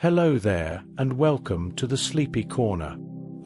Hello there, and welcome to the Sleepy Corner.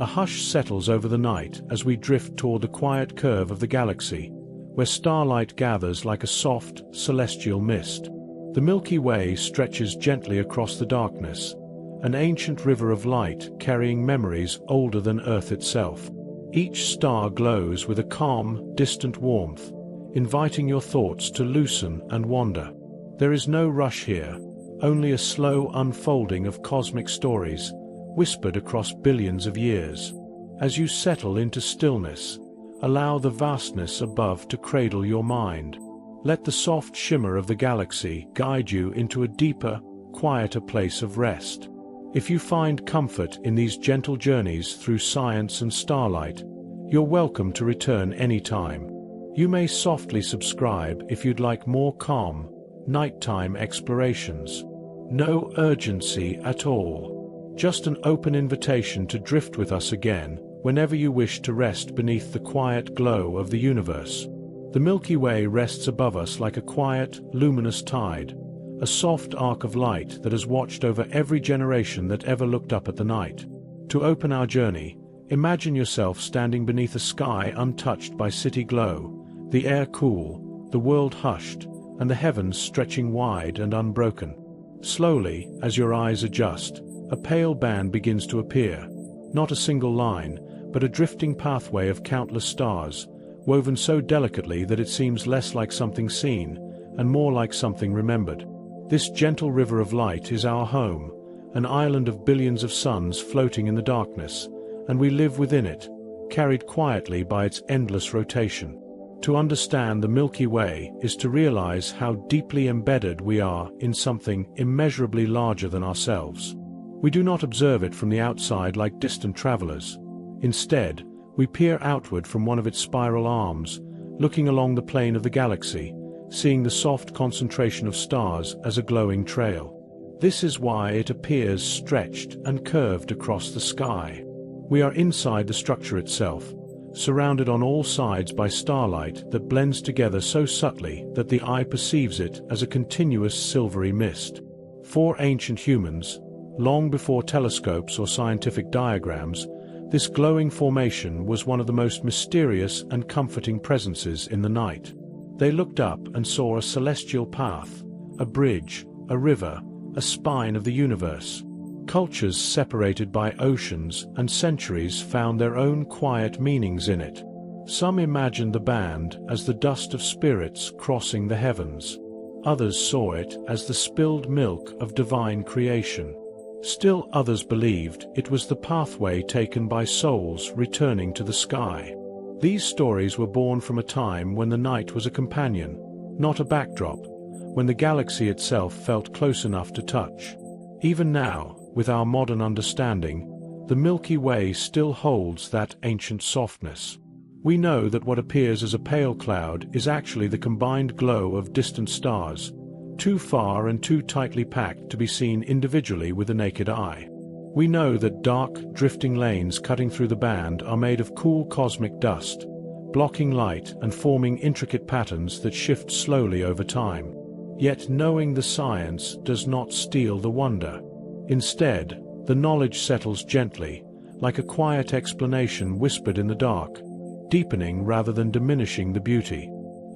A hush settles over the night as we drift toward the quiet curve of the galaxy, where starlight gathers like a soft, celestial mist. The Milky Way stretches gently across the darkness, an ancient river of light carrying memories older than Earth itself. Each star glows with a calm, distant warmth, inviting your thoughts to loosen and wander. There is no rush here, only a slow unfolding of cosmic stories, whispered across billions of years. As you settle into stillness, allow the vastness above to cradle your mind. Let the soft shimmer of the galaxy guide you into a deeper, quieter place of rest. If you find comfort in these gentle journeys through science and starlight, you're welcome to return anytime. You may softly subscribe if you'd like more calm, nighttime explorations. No urgency at all. Just an open invitation to drift with us again, whenever you wish to rest beneath the quiet glow of the universe. The Milky Way rests above us like a quiet, luminous tide, a soft arc of light that has watched over every generation that ever looked up at the night. To open our journey, imagine yourself standing beneath a sky untouched by city glow, the air cool, the world hushed, and the heavens stretching wide and unbroken. Slowly, as your eyes adjust, a pale band begins to appear. Not a single line, but a drifting pathway of countless stars, woven so delicately that it seems less like something seen, and more like something remembered. This gentle river of light is our home, an island of billions of suns floating in the darkness, and we live within it, carried quietly by its endless rotation. To understand the Milky Way is to realize how deeply embedded we are in something immeasurably larger than ourselves. We do not observe it from the outside like distant travelers. Instead, we peer outward from one of its spiral arms, looking along the plane of the galaxy, seeing the soft concentration of stars as a glowing trail. This is why it appears stretched and curved across the sky. We are inside the structure itself, surrounded on all sides by starlight that blends together so subtly that the eye perceives it as a continuous silvery mist. For ancient humans, long before telescopes or scientific diagrams, this glowing formation was one of the most mysterious and comforting presences in the night. They looked up and saw a celestial path, a bridge, a river, a spine of the universe. Cultures separated by oceans and centuries found their own quiet meanings in it. Some imagined the band as the dust of spirits crossing the heavens. Others saw it as the spilled milk of divine creation. Still others believed it was the pathway taken by souls returning to the sky. These stories were born from a time when the night was a companion, not a backdrop, when the galaxy itself felt close enough to touch. Even now, with our modern understanding, the Milky Way still holds that ancient softness. We know that what appears as a pale cloud is actually the combined glow of distant stars, too far and too tightly packed to be seen individually with the naked eye. We know that dark, drifting lanes cutting through the band are made of cool cosmic dust, blocking light and forming intricate patterns that shift slowly over time. Yet knowing the science does not steal the wonder. Instead, the knowledge settles gently, like a quiet explanation whispered in the dark, deepening rather than diminishing the beauty.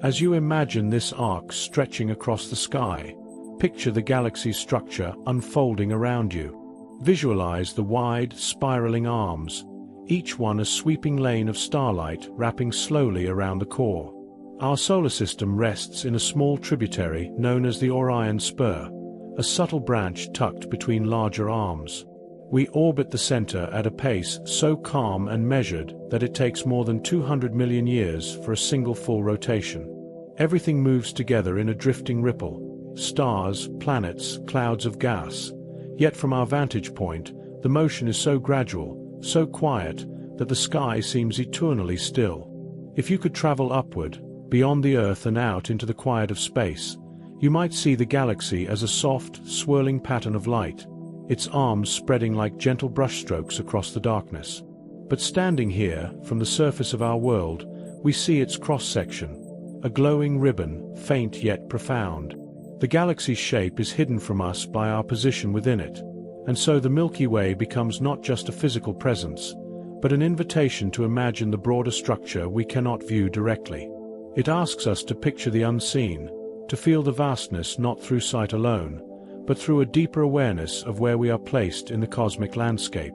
As you imagine this arc stretching across the sky, picture the galaxy's structure unfolding around you. Visualize the wide, spiraling arms, each one a sweeping lane of starlight wrapping slowly around the core. Our solar system rests in a small tributary known as the Orion Spur, a subtle branch tucked between larger arms. We orbit the center at a pace so calm and measured that it takes more than 200 million years for a single full rotation. Everything moves together in a drifting ripple: stars, planets, clouds of gas. Yet from our vantage point, the motion is so gradual, so quiet, that the sky seems eternally still. If you could travel upward, beyond the Earth and out into the quiet of space, you might see the galaxy as a soft, swirling pattern of light, its arms spreading like gentle brushstrokes across the darkness. But standing here, from the surface of our world, we see its cross-section, a glowing ribbon, faint yet profound. The galaxy's shape is hidden from us by our position within it, And so the Milky Way becomes not just a physical presence, but an invitation to imagine the broader structure we cannot view directly. It asks us to picture the unseen, to feel the vastness not through sight alone, but through a deeper awareness of where we are placed in the cosmic landscape.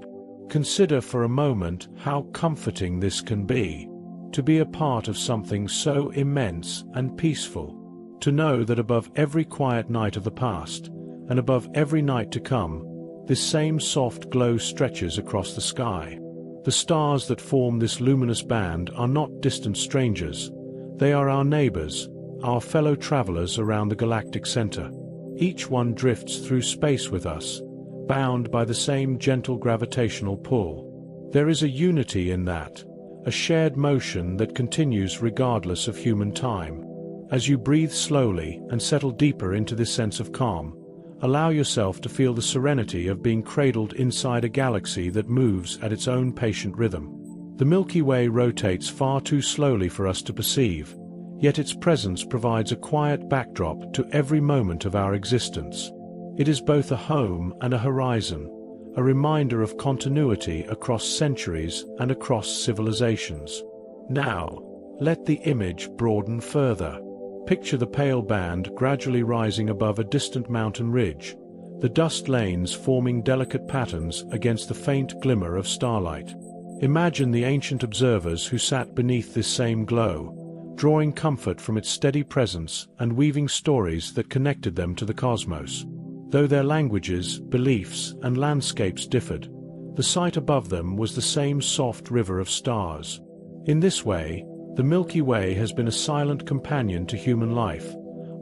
Consider for a moment how comforting this can be, to be a part of something so immense and peaceful, to know that above every quiet night of the past, and above every night to come, this same soft glow stretches across the sky. The stars that form this luminous band are not distant strangers, they are our neighbors, our fellow travelers around the galactic center. Each one drifts through space with us, bound by the same gentle gravitational pull. There is a unity in that, a shared motion that continues regardless of human time. As you breathe slowly and settle deeper into this sense of calm, allow yourself to feel the serenity of being cradled inside a galaxy that moves at its own patient rhythm. The Milky Way rotates far too slowly for us to perceive, yet its presence provides a quiet backdrop to every moment of our existence. It is both a home and a horizon, a reminder of continuity across centuries and across civilizations. Now, let the image broaden further. Picture the pale band gradually rising above a distant mountain ridge, the dust lanes forming delicate patterns against the faint glimmer of starlight. Imagine the ancient observers who sat beneath this same glow, drawing comfort from its steady presence and weaving stories that connected them to the cosmos. Though their languages, beliefs, and landscapes differed, the sight above them was the same soft river of stars. In this way, the Milky Way has been a silent companion to human life,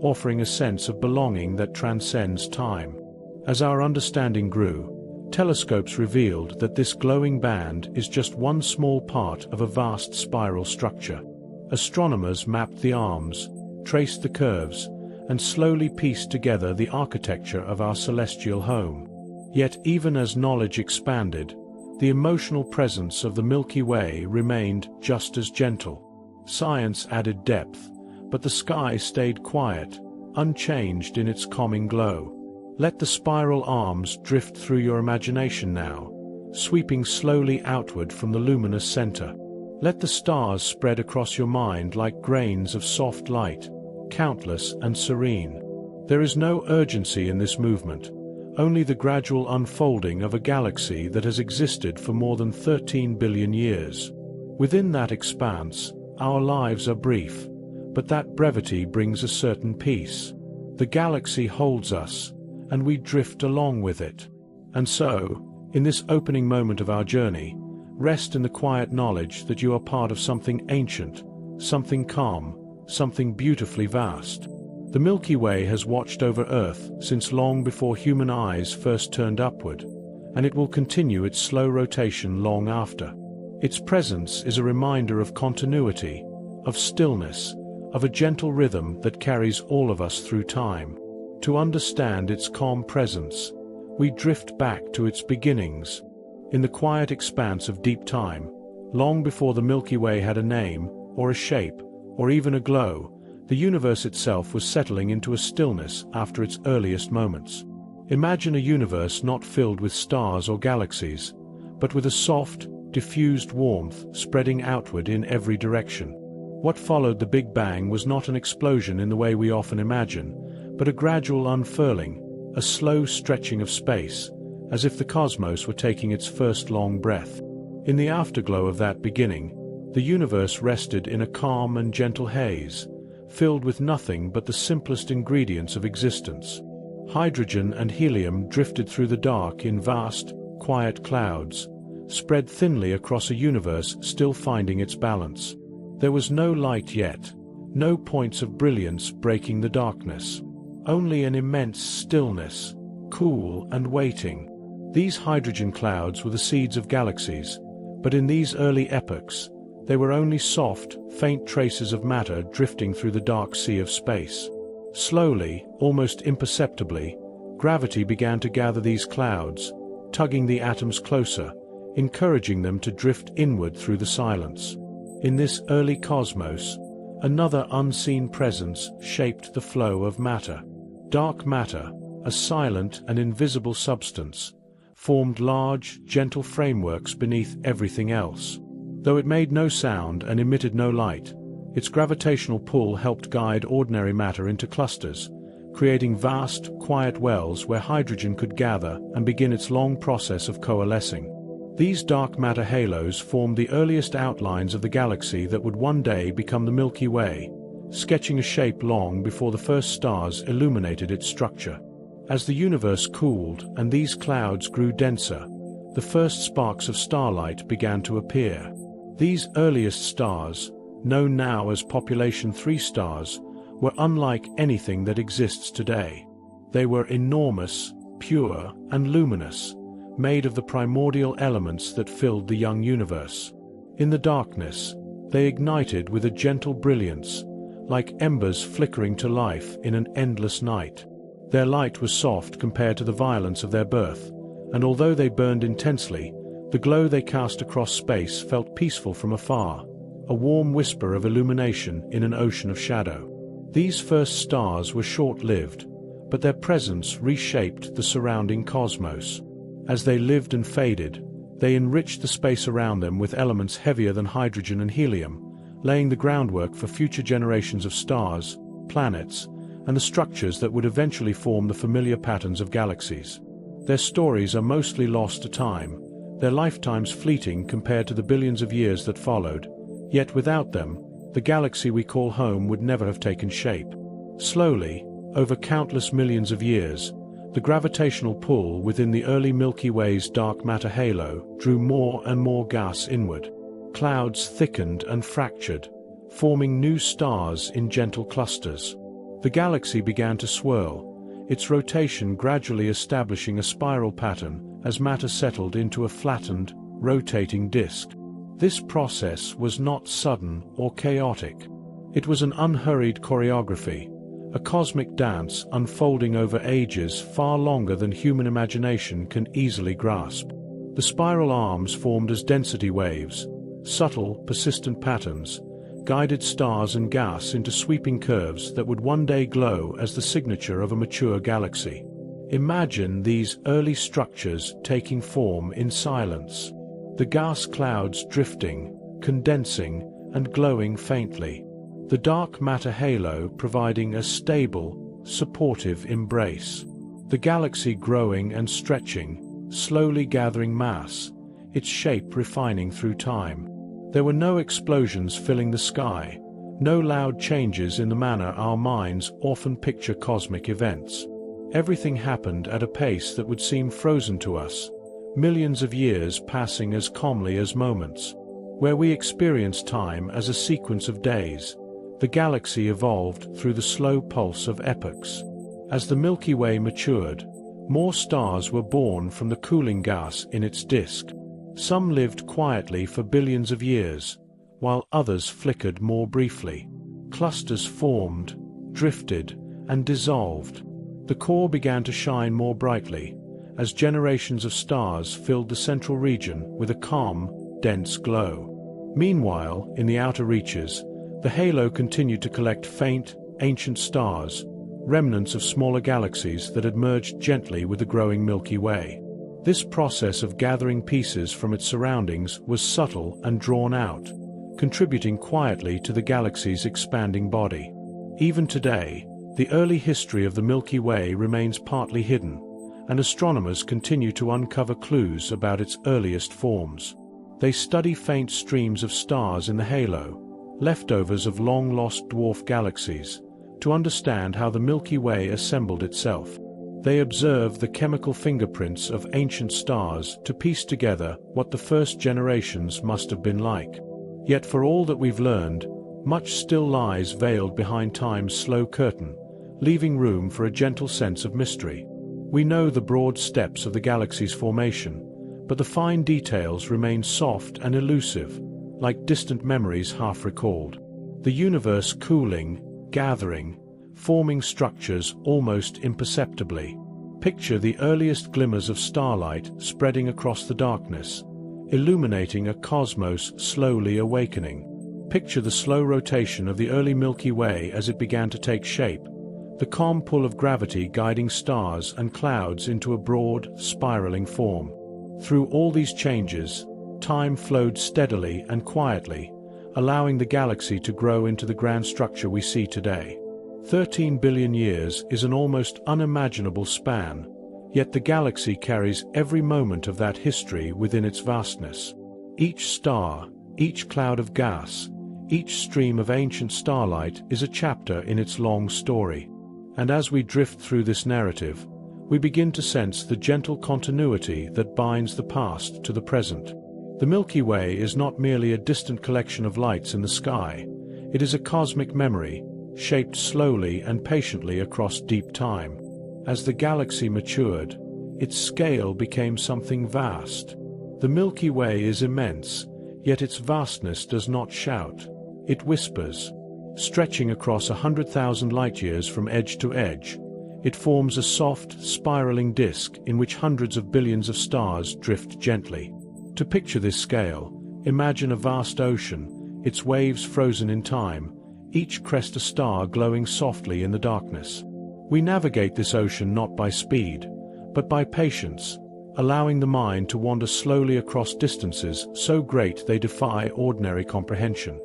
offering a sense of belonging that transcends time. As our understanding grew, telescopes revealed that this glowing band is just one small part of a vast spiral structure. Astronomers mapped the arms, traced the curves, and slowly pieced together the architecture of our celestial home. Yet even as knowledge expanded, the emotional presence of the Milky Way remained just as gentle. Science added depth, but the sky stayed quiet, unchanged in its calming glow. Let the spiral arms drift through your imagination now, sweeping slowly outward from the luminous center. Let the stars spread across your mind like grains of soft light, countless and serene. There is no urgency in this movement, only the gradual unfolding of a galaxy that has existed for more than 13 billion years. Within that expanse, our lives are brief, but that brevity brings a certain peace. The galaxy holds us, and we drift along with it. And so, in this opening moment of our journey, rest in the quiet knowledge that you are part of something ancient, something calm, something beautifully vast. The Milky Way has watched over Earth since long before human eyes first turned upward, and it will continue its slow rotation long after. Its presence is a reminder of continuity, of stillness, of a gentle rhythm that carries all of us through time. To understand its calm presence, we drift back to its beginnings. In the quiet expanse of deep time, long before the Milky Way had a name, or a shape, or even a glow, the universe itself was settling into a stillness after its earliest moments. Imagine a universe not filled with stars or galaxies, but with a soft, diffused warmth spreading outward in every direction. What followed the Big Bang was not an explosion in the way we often imagine, but a gradual unfurling, a slow stretching of space, as if the cosmos were taking its first long breath. In the afterglow of that beginning, the universe rested in a calm and gentle haze, filled with nothing but the simplest ingredients of existence. Hydrogen and helium drifted through the dark in vast, quiet clouds, spread thinly across a universe still finding its balance. There was no light yet, no points of brilliance breaking the darkness, only an immense stillness, cool and waiting. These hydrogen clouds were the seeds of galaxies, but in these early epochs, they were only soft, faint traces of matter drifting through the dark sea of space. Slowly, almost imperceptibly, gravity began to gather these clouds, tugging the atoms closer, encouraging them to drift inward through the silence. In this early cosmos, another unseen presence shaped the flow of matter. Dark matter, a silent and invisible substance, formed large, gentle frameworks beneath everything else. Though it made no sound and emitted no light, its gravitational pull helped guide ordinary matter into clusters, creating vast, quiet wells where hydrogen could gather and begin its long process of coalescing. These dark matter halos formed the earliest outlines of the galaxy that would one day become the Milky Way, sketching a shape long before the first stars illuminated its structure. As the universe cooled and these clouds grew denser, the first sparks of starlight began to appear. These earliest stars, known now as population 3 stars, were unlike anything that exists today. They were enormous, pure, and luminous, made of the primordial elements that filled the young universe. In the darkness, they ignited with a gentle brilliance, like embers flickering to life in an endless night. Their light was soft compared to the violence of their birth, and although they burned intensely, the glow they cast across space felt peaceful from afar, a warm whisper of illumination in an ocean of shadow. These first stars were short-lived, but their presence reshaped the surrounding cosmos. As they lived and faded, they enriched the space around them with elements heavier than hydrogen and helium, laying the groundwork for future generations of stars, planets, and the structures that would eventually form the familiar patterns of galaxies. Their stories are mostly lost to time, their lifetimes fleeting compared to the billions of years that followed, yet without them, the galaxy we call home would never have taken shape. Slowly, over countless millions of years, the gravitational pull within the early Milky Way's dark matter halo drew more and more gas inward. Clouds thickened and fractured, forming new stars in gentle clusters. The galaxy began to swirl, its rotation gradually establishing a spiral pattern as matter settled into a flattened, rotating disk. This process was not sudden or chaotic. It was an unhurried choreography, a cosmic dance unfolding over ages far longer than human imagination can easily grasp. The spiral arms formed as density waves, subtle, persistent patterns, guided stars and gas into sweeping curves that would one day glow as the signature of a mature galaxy. Imagine these early structures taking form in silence. The gas clouds drifting, condensing, and glowing faintly. The dark matter halo providing a stable, supportive embrace. The galaxy growing and stretching, slowly gathering mass, its shape refining through time. There were no explosions filling the sky, no loud changes in the manner our minds often picture cosmic events. Everything happened at a pace that would seem frozen to us, millions of years passing as calmly as moments. Where we experience time as a sequence of days, the galaxy evolved through the slow pulse of epochs. As the Milky Way matured, more stars were born from the cooling gas in its disk. Some lived quietly for billions of years, while others flickered more briefly. Clusters formed, drifted, and dissolved. The core began to shine more brightly, as generations of stars filled the central region with a calm, dense glow. Meanwhile, in the outer reaches, the halo continued to collect faint, ancient stars, remnants of smaller galaxies that had merged gently with the growing Milky Way. This process of gathering pieces from its surroundings was subtle and drawn out, contributing quietly to the galaxy's expanding body. Even today, the early history of the Milky Way remains partly hidden, and astronomers continue to uncover clues about its earliest forms. They study faint streams of stars in the halo, leftovers of long-lost dwarf galaxies, to understand how the Milky Way assembled itself. They observe the chemical fingerprints of ancient stars to piece together what the first generations must have been like. Yet for all that we've learned, much still lies veiled behind time's slow curtain, leaving room for a gentle sense of mystery. We know the broad steps of the galaxy's formation, but the fine details remain soft and elusive, like distant memories half recalled. The universe cooling, gathering, forming structures almost imperceptibly. Picture the earliest glimmers of starlight spreading across the darkness, illuminating a cosmos slowly awakening. Picture the slow rotation of the early Milky Way as it began to take shape, the calm pull of gravity guiding stars and clouds into a broad, spiraling form. Through all these changes, time flowed steadily and quietly, allowing the galaxy to grow into the grand structure we see today. 13 billion years is an almost unimaginable span, yet the galaxy carries every moment of that history within its vastness. Each star, each cloud of gas, each stream of ancient starlight is a chapter in its long story. And as we drift through this narrative, we begin to sense the gentle continuity that binds the past to the present. The Milky Way is not merely a distant collection of lights in the sky, it is a cosmic memory, shaped slowly and patiently across deep time. As the galaxy matured, its scale became something vast. The Milky Way is immense, yet its vastness does not shout. It whispers. Stretching across 100,000 light-years from edge to edge, it forms a soft, spiraling disk in which hundreds of billions of stars drift gently. To picture this scale, imagine a vast ocean, its waves frozen in time, each crest a star glowing softly in the darkness. We navigate this ocean not by speed, but by patience, allowing the mind to wander slowly across distances so great they defy ordinary comprehension.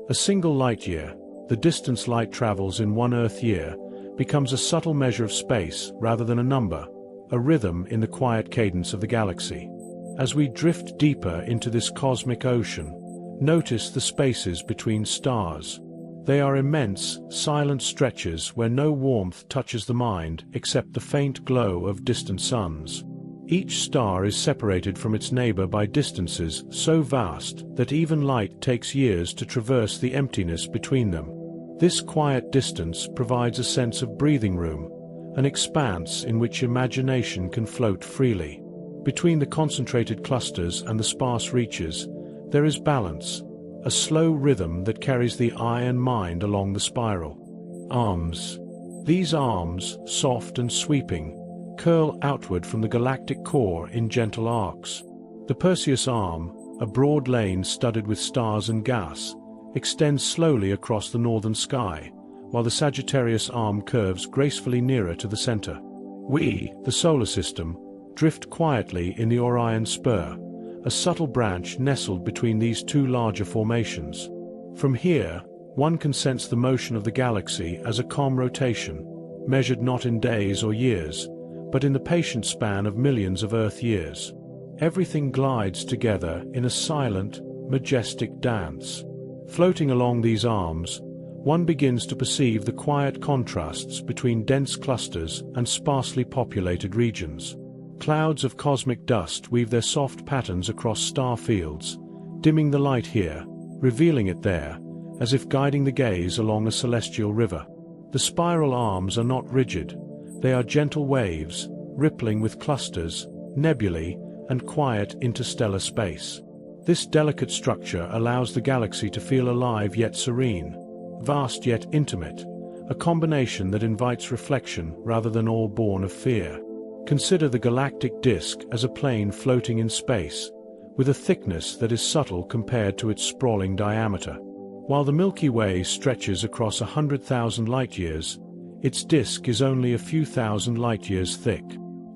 A single light-year, the distance light travels in one Earth year, becomes a subtle measure of space rather than a number, a rhythm in the quiet cadence of the galaxy. As we drift deeper into this cosmic ocean, notice the spaces between stars. They are immense, silent stretches where no warmth touches the mind except the faint glow of distant suns. Each star is separated from its neighbor by distances so vast that even light takes years to traverse the emptiness between them. This quiet distance provides a sense of breathing room, an expanse in which imagination can float freely. Between the concentrated clusters and the sparse reaches, there is balance, a slow rhythm that carries the eye and mind along the spiral. Arms. These arms, soft and sweeping, curl outward from the galactic core in gentle arcs. The Perseus arm, a broad lane studded with stars and gas, extends slowly across the northern sky, while the Sagittarius arm curves gracefully nearer to the center. We, the solar system, drift quietly in the Orion spur, a subtle branch nestled between these two larger formations. From here, one can sense the motion of the galaxy as a calm rotation, measured not in days or years, but in the patient span of millions of Earth years. Everything glides together in a silent, majestic dance. Floating along these arms, one begins to perceive the quiet contrasts between dense clusters and sparsely populated regions. Clouds of cosmic dust weave their soft patterns across star fields, dimming the light here, revealing it there, as if guiding the gaze along a celestial river. The spiral arms are not rigid, they are gentle waves, rippling with clusters, nebulae, and quiet interstellar space. This delicate structure allows the galaxy to feel alive yet serene, vast yet intimate, a combination that invites reflection rather than all born of fear. Consider the galactic disk as a plane floating in space, with a thickness that is subtle compared to its sprawling diameter. While the Milky Way stretches across 100,000 light-years, its disk is only a few thousand light-years thick.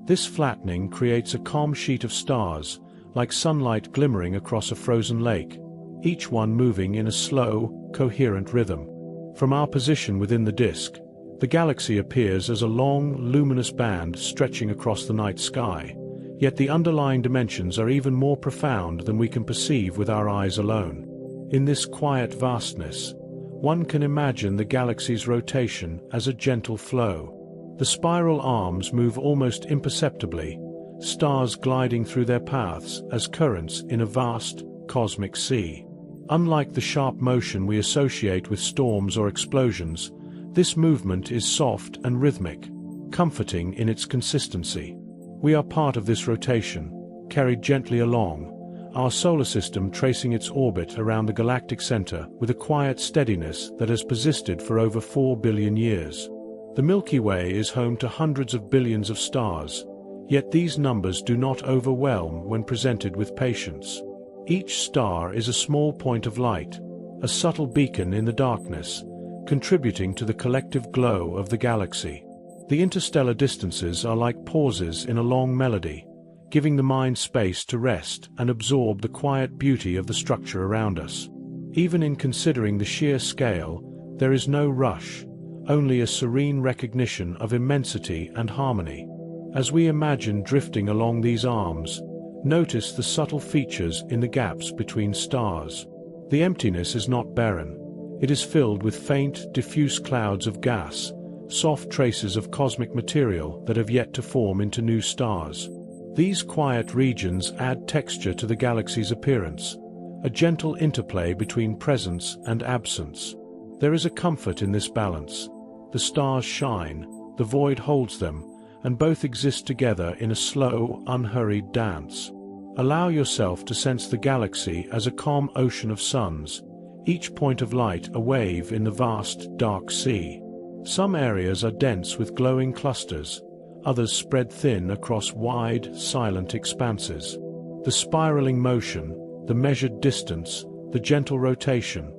This flattening creates a calm sheet of stars, like sunlight glimmering across a frozen lake, each one moving in a slow, coherent rhythm. From our position within the disk, the galaxy appears as a long, luminous band stretching across the night sky, yet the underlying dimensions are even more profound than we can perceive with our eyes alone. In this quiet vastness, one can imagine the galaxy's rotation as a gentle flow. The spiral arms move almost imperceptibly, stars gliding through their paths as currents in a vast, cosmic sea. Unlike the sharp motion we associate with storms or explosions, this movement is soft and rhythmic, comforting in its consistency. We are part of this rotation, carried gently along, our solar system tracing its orbit around the galactic center with a quiet steadiness that has persisted for over 4 billion years. The Milky Way is home to hundreds of billions of stars, yet these numbers do not overwhelm when presented with patience. Each star is a small point of light, a subtle beacon in the darkness, contributing to the collective glow of the galaxy. The interstellar distances are like pauses in a long melody, giving the mind space to rest and absorb the quiet beauty of the structure around us. Even in considering the sheer scale, there is no rush, only a serene recognition of immensity and harmony. As we imagine drifting along these arms, notice the subtle features in the gaps between stars. The emptiness is not barren. It is filled with faint, diffuse clouds of gas, soft traces of cosmic material that have yet to form into new stars. These quiet regions add texture to the galaxy's appearance, a gentle interplay between presence and absence. There is a comfort in this balance. The stars shine, the void holds them, and both exist together in a slow, unhurried dance. Allow yourself to sense the galaxy as a calm ocean of suns, each point of light a wave in the vast, dark sea. Some areas are dense with glowing clusters, others spread thin across wide, silent expanses. The spiraling motion, the measured distance, the gentle rotation,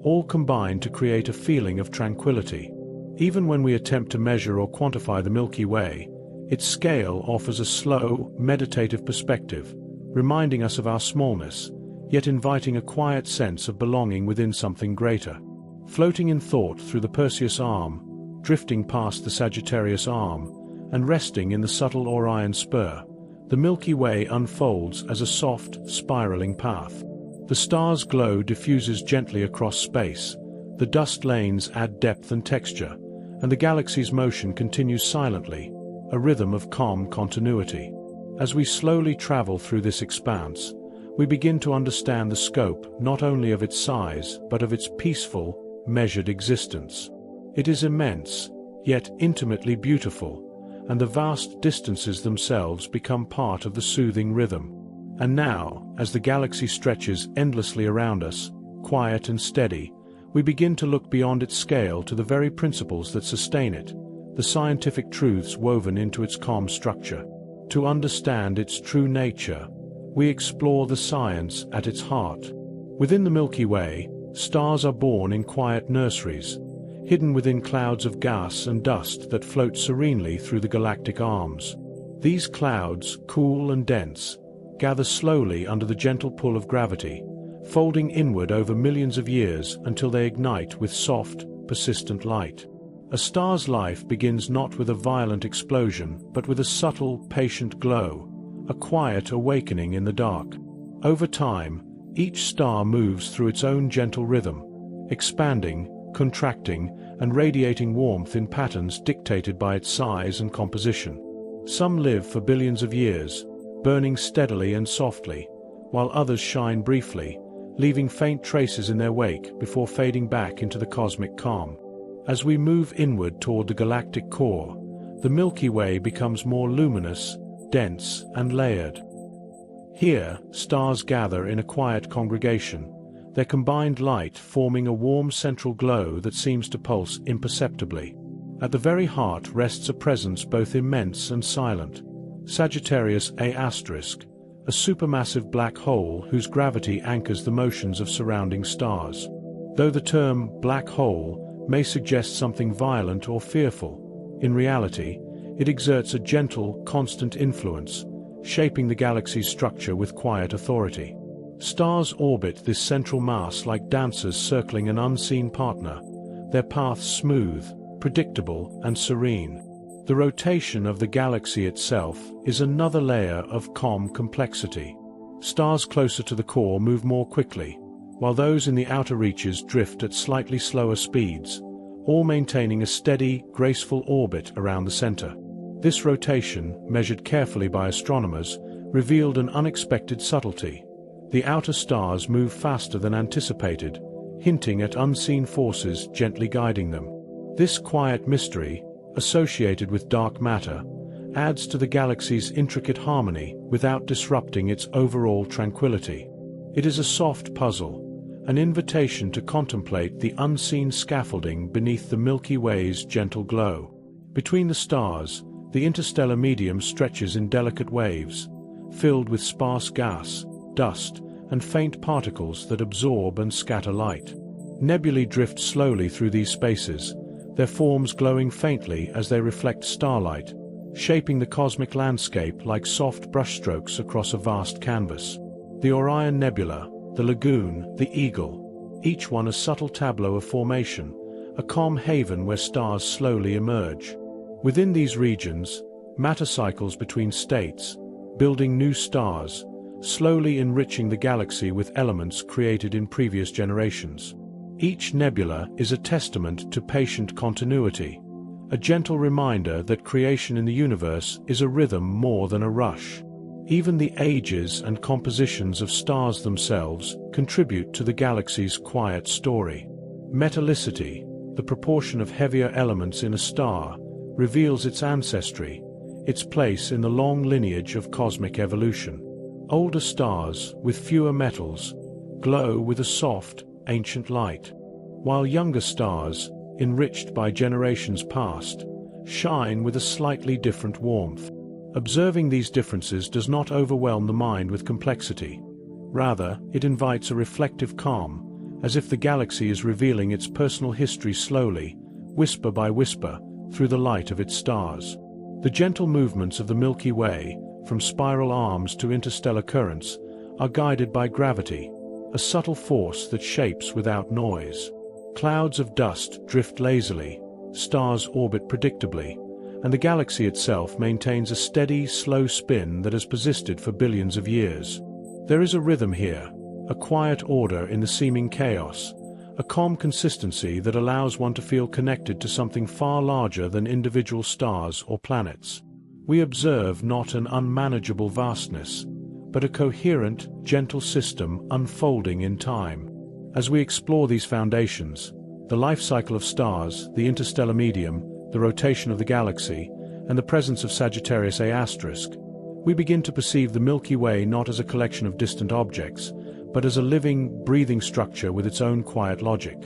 all combine to create a feeling of tranquility. Even when we attempt to measure or quantify the Milky Way, its scale offers a slow, meditative perspective, reminding us of our smallness, yet inviting a quiet sense of belonging within something greater. Floating in thought through the Perseus Arm, drifting past the Sagittarius Arm, and resting in the subtle Orion Spur, the Milky Way unfolds as a soft, spiraling path. The star's glow diffuses gently across space, the dust lanes add depth and texture, and the galaxy's motion continues silently, a rhythm of calm continuity. As we slowly travel through this expanse, we begin to understand the scope not only of its size but of its peaceful, measured existence. It is immense, yet intimately beautiful, and the vast distances themselves become part of the soothing rhythm. And now, as the galaxy stretches endlessly around us, quiet and steady, we begin to look beyond its scale to the very principles that sustain it, the scientific truths woven into its calm structure. To understand its true nature, we explore the science at its heart. Within the Milky Way, stars are born in quiet nurseries, hidden within clouds of gas and dust that float serenely through the galactic arms. These clouds, cool and dense, gather slowly under the gentle pull of gravity, folding inward over millions of years until they ignite with soft, persistent light. A star's life begins not with a violent explosion, but with a subtle, patient glow, a quiet awakening in the dark. Over time, each star moves through its own gentle rhythm, expanding, contracting, and radiating warmth in patterns dictated by its size and composition. Some live for billions of years, burning steadily and softly, while others shine briefly, leaving faint traces in their wake before fading back into the cosmic calm. As we move inward toward the galactic core, the Milky Way becomes more luminous, dense, and layered. Here, stars gather in a quiet congregation, their combined light forming a warm central glow that seems to pulse imperceptibly. At the very heart rests a presence both immense and silent, Sagittarius A*, a supermassive black hole whose gravity anchors the motions of surrounding stars. Though the term black hole may suggest something violent or fearful, in reality, it exerts a gentle, constant influence, shaping the galaxy's structure with quiet authority. Stars orbit this central mass like dancers circling an unseen partner, their paths smooth, predictable, and serene. The rotation of the galaxy itself is another layer of calm complexity. Stars closer to the core move more quickly, while those in the outer reaches drift at slightly slower speeds, all maintaining a steady, graceful orbit around the center. This rotation, measured carefully by astronomers, revealed an unexpected subtlety. The outer stars move faster than anticipated, hinting at unseen forces gently guiding them. This quiet mystery, associated with dark matter, adds to the galaxy's intricate harmony without disrupting its overall tranquility. It is a soft puzzle, an invitation to contemplate the unseen scaffolding beneath the Milky Way's gentle glow. Between the stars, the interstellar medium stretches in delicate waves, filled with sparse gas, dust, and faint particles that absorb and scatter light. Nebulae drift slowly through these spaces, their forms glowing faintly as they reflect starlight, shaping the cosmic landscape like soft brushstrokes across a vast canvas. The Orion Nebula, the Lagoon, the Eagle, each one a subtle tableau of formation, a calm haven where stars slowly emerge. Within these regions, matter cycles between states, building new stars, slowly enriching the galaxy with elements created in previous generations. Each nebula is a testament to patient continuity, a gentle reminder that creation in the universe is a rhythm more than a rush. Even the ages and compositions of stars themselves contribute to the galaxy's quiet story. Metallicity, the proportion of heavier elements in a star, reveals its ancestry, its place in the long lineage of cosmic evolution. Older stars, with fewer metals, glow with a soft, ancient light, while younger stars, enriched by generations past, shine with a slightly different warmth. Observing these differences does not overwhelm the mind with complexity. Rather, it invites a reflective calm, as if the galaxy is revealing its personal history slowly, whisper by whisper, through the light of its stars. The gentle movements of the Milky Way, from spiral arms to interstellar currents, are guided by gravity, a subtle force that shapes without noise. Clouds of dust drift lazily, stars orbit predictably, and the galaxy itself maintains a steady, slow spin that has persisted for billions of years. There is a rhythm here, a quiet order in the seeming chaos, a calm consistency that allows one to feel connected to something far larger than individual stars or planets. We observe not an unmanageable vastness, but a coherent, gentle system unfolding in time. As we explore these foundations, the life cycle of stars, the interstellar medium, the rotation of the galaxy, and the presence of Sagittarius A*, we begin to perceive the Milky Way not as a collection of distant objects, but as a living, breathing structure with its own quiet logic.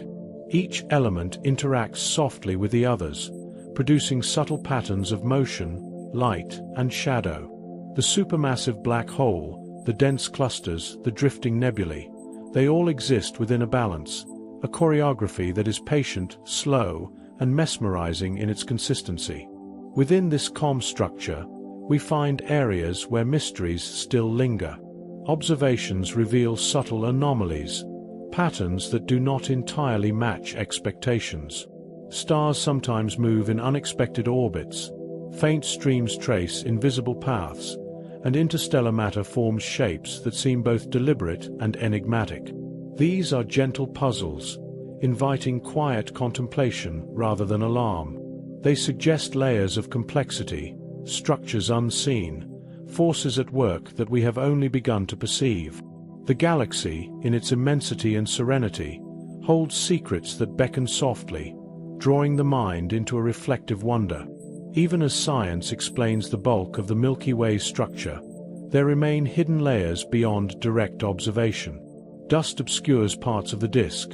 Each element interacts softly with the others, producing subtle patterns of motion, light, and shadow. The supermassive black hole, the dense clusters, the drifting nebulae, they all exist within a balance, a choreography that is patient, slow, and mesmerizing in its consistency. Within this calm structure, we find areas where mysteries still linger. Observations reveal subtle anomalies, patterns that do not entirely match expectations. Stars sometimes move in unexpected orbits, faint streams trace invisible paths, and interstellar matter forms shapes that seem both deliberate and enigmatic. These are gentle puzzles, inviting quiet contemplation rather than alarm. They suggest layers of complexity, structures unseen, forces at work that we have only begun to perceive. The galaxy, in its immensity and serenity, holds secrets that beckon softly, drawing the mind into a reflective wonder. Even as science explains the bulk of the Milky Way structure, there remain hidden layers beyond direct observation. Dust obscures parts of the disk,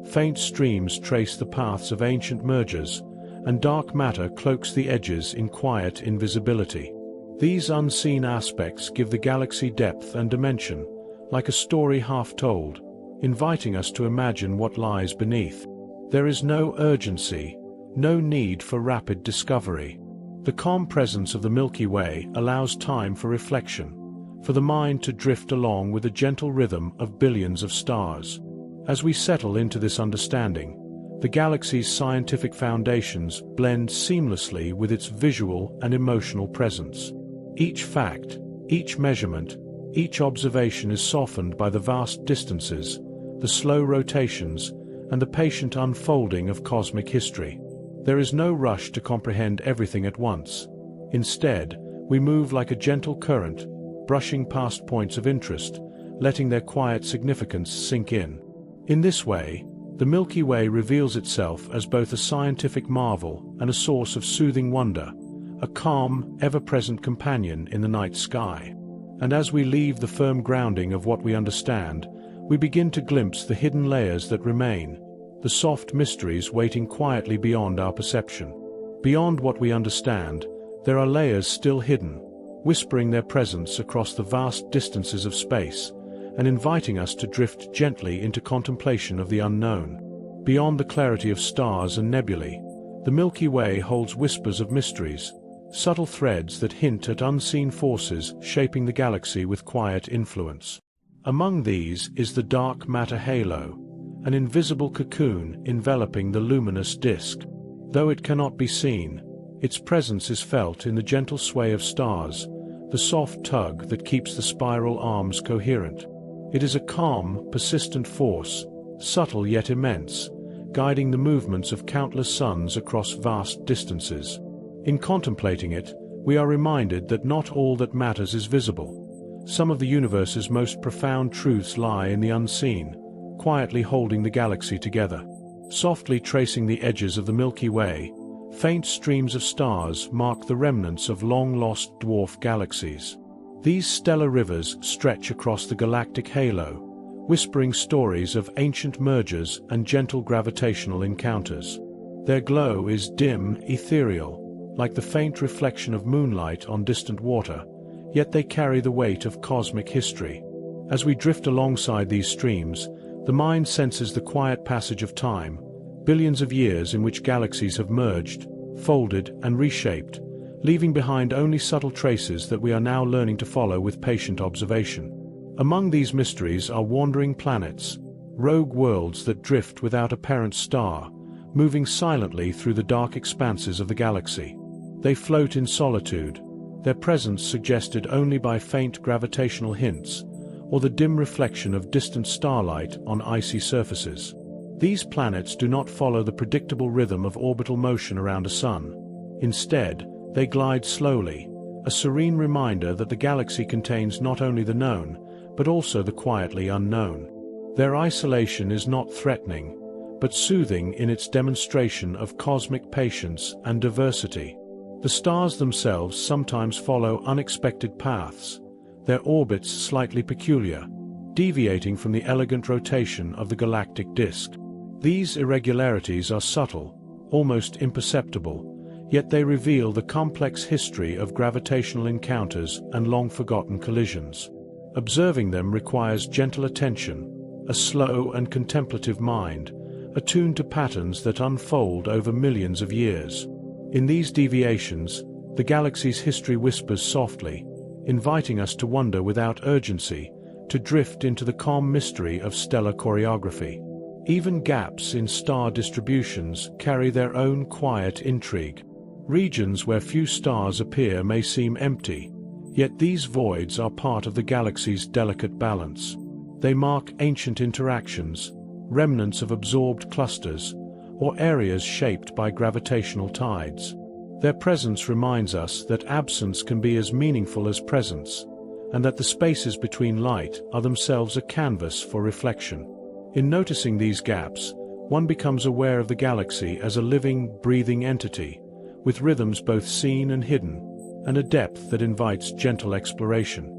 faint streams trace the paths of ancient mergers, and dark matter cloaks the edges in quiet invisibility. These unseen aspects give the galaxy depth and dimension, like a story half told, inviting us to imagine what lies beneath. There is no urgency, no need for rapid discovery. The calm presence of the Milky Way allows time for reflection, for the mind to drift along with the gentle rhythm of billions of stars. As we settle into this understanding, the galaxy's scientific foundations blend seamlessly with its visual and emotional presence. Each fact, each measurement, each observation is softened by the vast distances, the slow rotations, and the patient unfolding of cosmic history. There is no rush to comprehend everything at once. Instead, we move like a gentle current, brushing past points of interest, letting their quiet significance sink in. In this way, the Milky Way reveals itself as both a scientific marvel and a source of soothing wonder, a calm, ever-present companion in the night sky. And as we leave the firm grounding of what we understand, we begin to glimpse the hidden layers that remain, the soft mysteries waiting quietly beyond our perception. Beyond what we understand, there are layers still hidden, whispering their presence across the vast distances of space, and inviting us to drift gently into contemplation of the unknown. Beyond the clarity of stars and nebulae, the Milky Way holds whispers of mysteries, subtle threads that hint at unseen forces shaping the galaxy with quiet influence. Among these is the dark matter halo, an invisible cocoon enveloping the luminous disk. Though it cannot be seen, its presence is felt in the gentle sway of stars, the soft tug that keeps the spiral arms coherent. It is a calm, persistent force, subtle yet immense, guiding the movements of countless suns across vast distances. In contemplating it, we are reminded that not all that matters is visible. Some of the universe's most profound truths lie in the unseen, quietly holding the galaxy together. Softly tracing the edges of the Milky Way, faint streams of stars mark the remnants of long-lost dwarf galaxies. These stellar rivers stretch across the galactic halo, whispering stories of ancient mergers and gentle gravitational encounters. Their glow is dim, ethereal, like the faint reflection of moonlight on distant water, yet they carry the weight of cosmic history. As we drift alongside these streams, the mind senses the quiet passage of time, billions of years in which galaxies have merged, folded, and reshaped, leaving behind only subtle traces that we are now learning to follow with patient observation. Among these mysteries are wandering planets, rogue worlds that drift without a parent star, moving silently through the dark expanses of the galaxy. They float in solitude, their presence suggested only by faint gravitational hints, or the dim reflection of distant starlight on icy surfaces. These planets do not follow the predictable rhythm of orbital motion around a sun. Instead, they glide slowly, a serene reminder that the galaxy contains not only the known, but also the quietly unknown. Their isolation is not threatening, but soothing in its demonstration of cosmic patience and diversity. The stars themselves sometimes follow unexpected paths, their orbits slightly peculiar, deviating from the elegant rotation of the galactic disk. These irregularities are subtle, almost imperceptible, yet they reveal the complex history of gravitational encounters and long-forgotten collisions. Observing them requires gentle attention, a slow and contemplative mind, attuned to patterns that unfold over millions of years. In these deviations, the galaxy's history whispers softly, inviting us to wonder without urgency, to drift into the calm mystery of stellar choreography. Even gaps in star distributions carry their own quiet intrigue. Regions where few stars appear may seem empty, yet these voids are part of the galaxy's delicate balance. They mark ancient interactions, remnants of absorbed clusters, or areas shaped by gravitational tides. Their presence reminds us that absence can be as meaningful as presence, and that the spaces between light are themselves a canvas for reflection. In noticing these gaps, one becomes aware of the galaxy as a living, breathing entity, with rhythms both seen and hidden, and a depth that invites gentle exploration.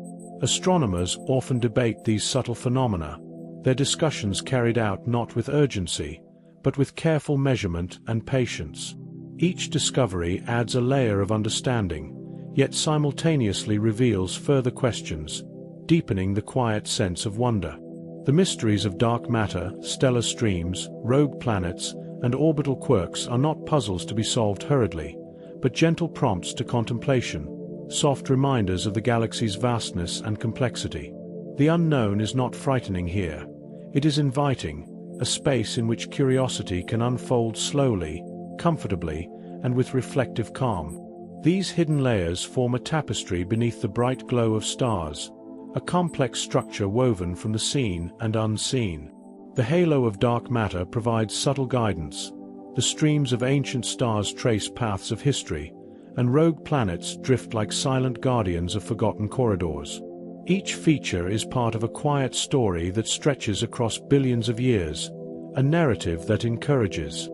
Astronomers often debate these subtle phenomena, their discussions carried out not with urgency, but with careful measurement and patience. Each discovery adds a layer of understanding, yet simultaneously reveals further questions, deepening the quiet sense of wonder. The mysteries of dark matter, stellar streams, rogue planets, and orbital quirks are not puzzles to be solved hurriedly, but gentle prompts to contemplation, soft reminders of the galaxy's vastness and complexity. The unknown is not frightening here. It is inviting, a space in which curiosity can unfold slowly, comfortably, and with reflective calm. These hidden layers form a tapestry beneath the bright glow of stars, a complex structure woven from the seen and unseen. The halo of dark matter provides subtle guidance. The streams of ancient stars trace paths of history, and rogue planets drift like silent guardians of forgotten corridors. Each feature is part of a quiet story that stretches across billions of years, a narrative that encourages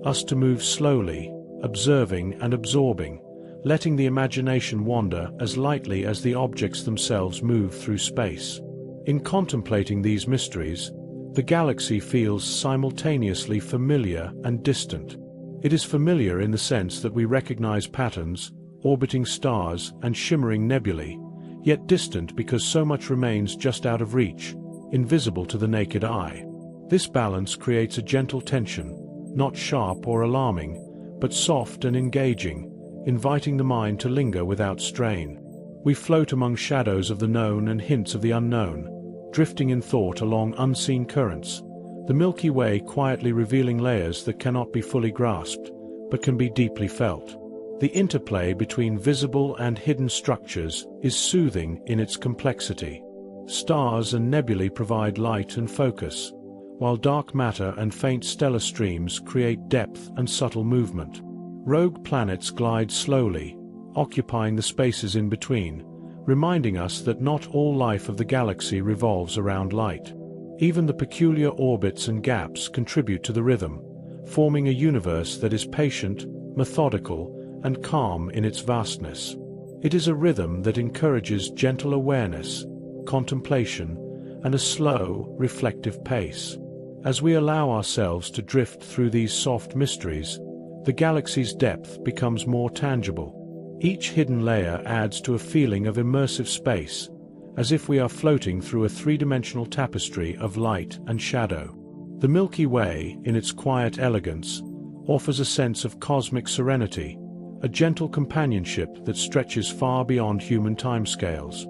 us to move slowly, observing and absorbing, letting the imagination wander as lightly as the objects themselves move through space. In contemplating these mysteries, the galaxy feels simultaneously familiar and distant. It is familiar in the sense that we recognize patterns, orbiting stars, and shimmering nebulae, yet distant because so much remains just out of reach, invisible to the naked eye. This balance creates a gentle tension, not sharp or alarming, but soft and engaging, inviting the mind to linger without strain. We float among shadows of the known and hints of the unknown, drifting in thought along unseen currents, the Milky Way quietly revealing layers that cannot be fully grasped, but can be deeply felt. The interplay between visible and hidden structures is soothing in its complexity. Stars and nebulae provide light and focus, while dark matter and faint stellar streams create depth and subtle movement. Rogue planets glide slowly, occupying the spaces in between, reminding us that not all life of the galaxy revolves around light. Even the peculiar orbits and gaps contribute to the rhythm, forming a universe that is patient, methodical, and calm in its vastness. It is a rhythm that encourages gentle awareness, contemplation, and a slow, reflective pace. As we allow ourselves to drift through these soft mysteries, the galaxy's depth becomes more tangible. Each hidden layer adds to a feeling of immersive space, as if we are floating through a three-dimensional tapestry of light and shadow. The Milky Way, in its quiet elegance, offers a sense of cosmic serenity, a gentle companionship that stretches far beyond human timescales.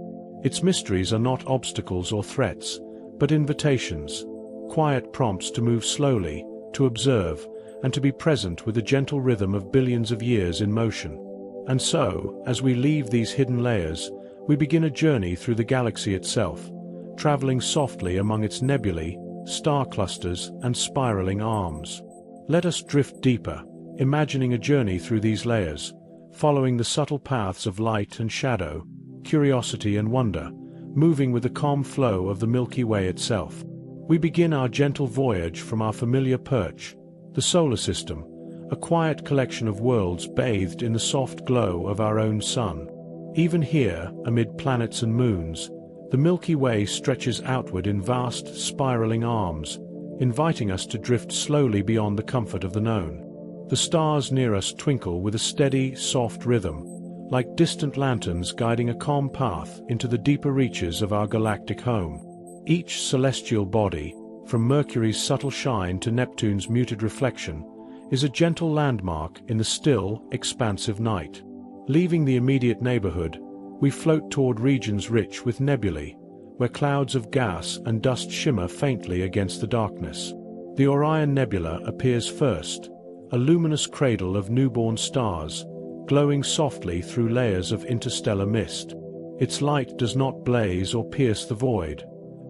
Its mysteries are not obstacles or threats, but invitations, quiet prompts to move slowly, to observe, and to be present with the gentle rhythm of billions of years in motion. And so, as we leave these hidden layers, we begin a journey through the galaxy itself, traveling softly among its nebulae, star clusters, and spiraling arms. Let us drift deeper, imagining a journey through these layers, following the subtle paths of light and shadow, curiosity and wonder, moving with the calm flow of the Milky Way itself. We begin our gentle voyage from our familiar perch, the solar system, a quiet collection of worlds bathed in the soft glow of our own sun. Even here, amid planets and moons, the Milky Way stretches outward in vast, spiraling arms, inviting us to drift slowly beyond the comfort of the known. The stars near us twinkle with a steady, soft rhythm, like distant lanterns guiding a calm path into the deeper reaches of our galactic home. Each celestial body, from Mercury's subtle shine to Neptune's muted reflection, is a gentle landmark in the still, expansive night. Leaving the immediate neighborhood, we float toward regions rich with nebulae, where clouds of gas and dust shimmer faintly against the darkness. The Orion Nebula appears first, a luminous cradle of newborn stars, glowing softly through layers of interstellar mist. Its light does not blaze or pierce the void.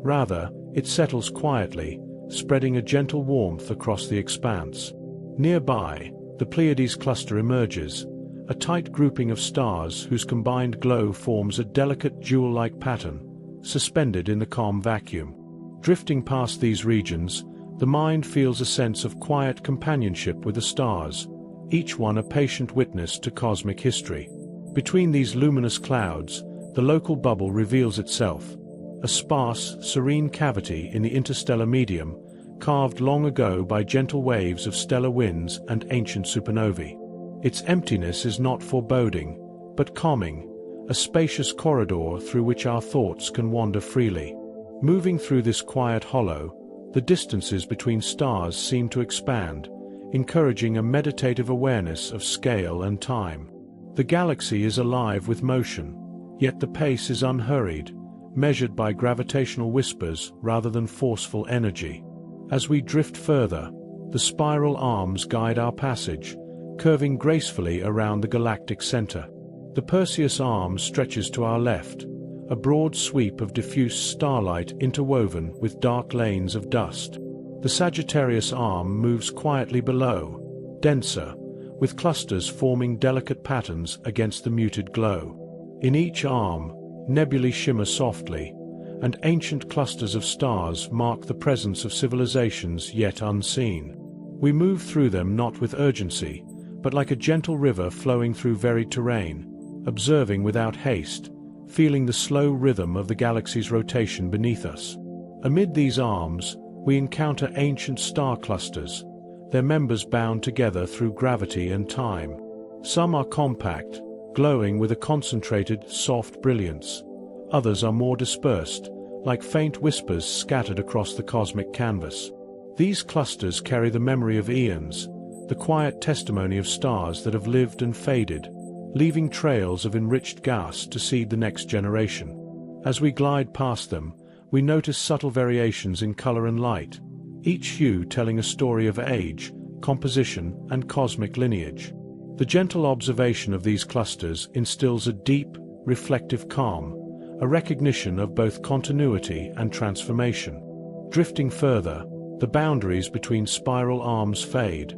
Rather, it settles quietly, spreading a gentle warmth across the expanse. Nearby, the Pleiades cluster emerges, a tight grouping of stars whose combined glow forms a delicate jewel-like pattern, suspended in the calm vacuum. Drifting past these regions, the mind feels a sense of quiet companionship with the stars, each one a patient witness to cosmic history. Between these luminous clouds, the local bubble reveals itself, a sparse, serene cavity in the interstellar medium, carved long ago by gentle waves of stellar winds and ancient supernovae. Its emptiness is not foreboding, but calming, a spacious corridor through which our thoughts can wander freely. Moving through this quiet hollow, the distances between stars seem to expand, encouraging a meditative awareness of scale and time. The galaxy is alive with motion, yet the pace is unhurried, measured by gravitational whispers rather than forceful energy. As we drift further, the spiral arms guide our passage, curving gracefully around the galactic center. The Perseus arm stretches to our left, a broad sweep of diffuse starlight interwoven with dark lanes of dust. The Sagittarius arm moves quietly below, denser, with clusters forming delicate patterns against the muted glow. In each arm, nebulae shimmer softly, and ancient clusters of stars mark the presence of civilizations yet unseen. We move through them not with urgency, but like a gentle river flowing through varied terrain, observing without haste, feeling the slow rhythm of the galaxy's rotation beneath us. Amid these arms, we encounter ancient star clusters, their members bound together through gravity and time. Some are compact, glowing with a concentrated, soft brilliance. Others are more dispersed, like faint whispers scattered across the cosmic canvas. These clusters carry the memory of eons, the quiet testimony of stars that have lived and faded, leaving trails of enriched gas to seed the next generation. As we glide past them, we notice subtle variations in color and light, each hue telling a story of age, composition, and cosmic lineage. The gentle observation of these clusters instills a deep, reflective calm, a recognition of both continuity and transformation. Drifting further, the boundaries between spiral arms fade,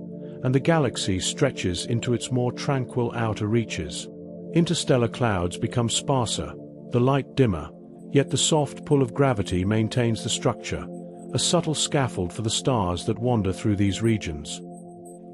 and the galaxy stretches into its more tranquil outer reaches. Interstellar clouds become sparser, the light dimmer, yet the soft pull of gravity maintains the structure, a subtle scaffold for the stars that wander through these regions.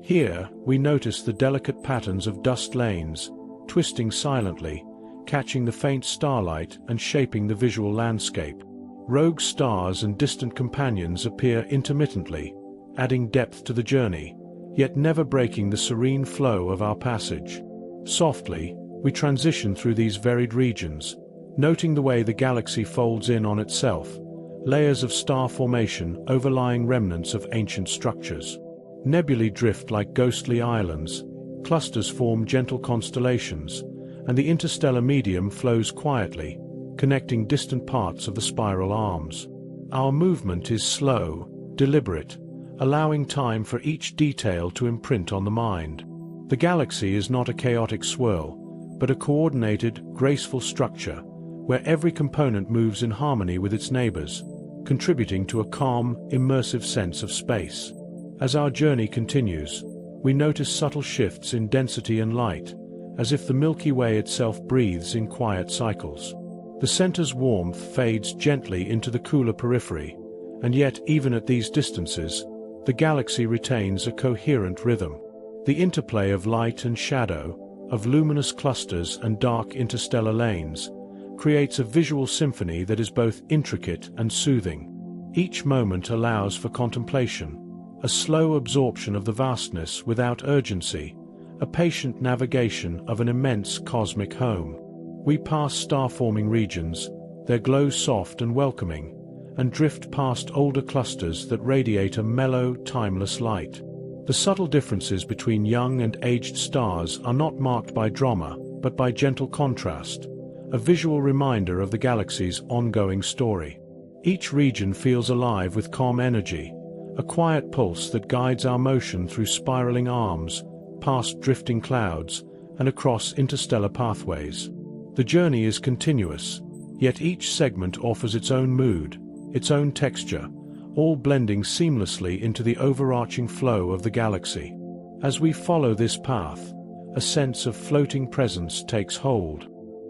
Here, we notice the delicate patterns of dust lanes, twisting silently, catching the faint starlight and shaping the visual landscape. Rogue stars and distant companions appear intermittently, adding depth to the journey, yet never breaking the serene flow of our passage. Softly, we transition through these varied regions, noting the way the galaxy folds in on itself, layers of star formation overlying remnants of ancient structures. Nebulae drift like ghostly islands, clusters form gentle constellations, and the interstellar medium flows quietly, connecting distant parts of the spiral arms. Our movement is slow, deliberate, allowing time for each detail to imprint on the mind. The galaxy is not a chaotic swirl, but a coordinated, graceful structure, where every component moves in harmony with its neighbors, contributing to a calm, immersive sense of space. As our journey continues, we notice subtle shifts in density and light, as if the Milky Way itself breathes in quiet cycles. The center's warmth fades gently into the cooler periphery, and yet even at these distances, the galaxy retains a coherent rhythm. The interplay of light and shadow, of luminous clusters and dark interstellar lanes, creates a visual symphony that is both intricate and soothing. Each moment allows for contemplation, a slow absorption of the vastness without urgency, a patient navigation of an immense cosmic home. We pass star-forming regions, their glow soft and welcoming, and drift past older clusters that radiate a mellow, timeless light. The subtle differences between young and aged stars are not marked by drama, but by gentle contrast, a visual reminder of the galaxy's ongoing story. Each region feels alive with calm energy, a quiet pulse that guides our motion through spiraling arms, past drifting clouds, and across interstellar pathways. The journey is continuous, yet each segment offers its own mood, its own texture, all blending seamlessly into the overarching flow of the galaxy. As we follow this path, a sense of floating presence takes hold.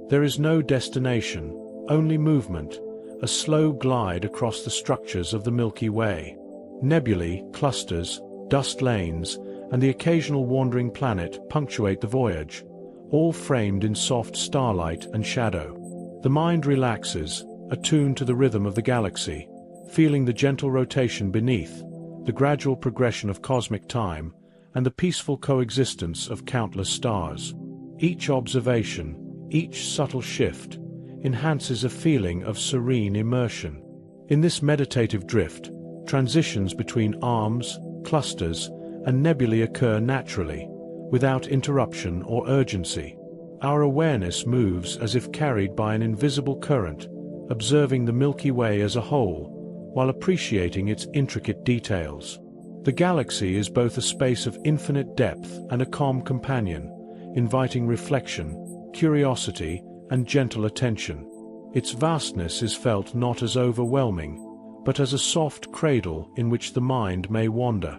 There is no destination, only movement, a slow glide across the structures of the Milky Way. Nebulae, clusters, dust lanes, and the occasional wandering planet punctuate the voyage, all framed in soft starlight and shadow. The mind relaxes, attuned to the rhythm of the galaxy, feeling the gentle rotation beneath, the gradual progression of cosmic time, and the peaceful coexistence of countless stars. Each observation, each subtle shift, enhances a feeling of serene immersion. In this meditative drift, transitions between arms, clusters, and nebulae occur naturally, without interruption or urgency. Our awareness moves as if carried by an invisible current, observing the Milky Way as a whole, while appreciating its intricate details. The galaxy is both a space of infinite depth and a calm companion, inviting reflection, curiosity, and gentle attention. Its vastness is felt not as overwhelming, but as a soft cradle in which the mind may wander.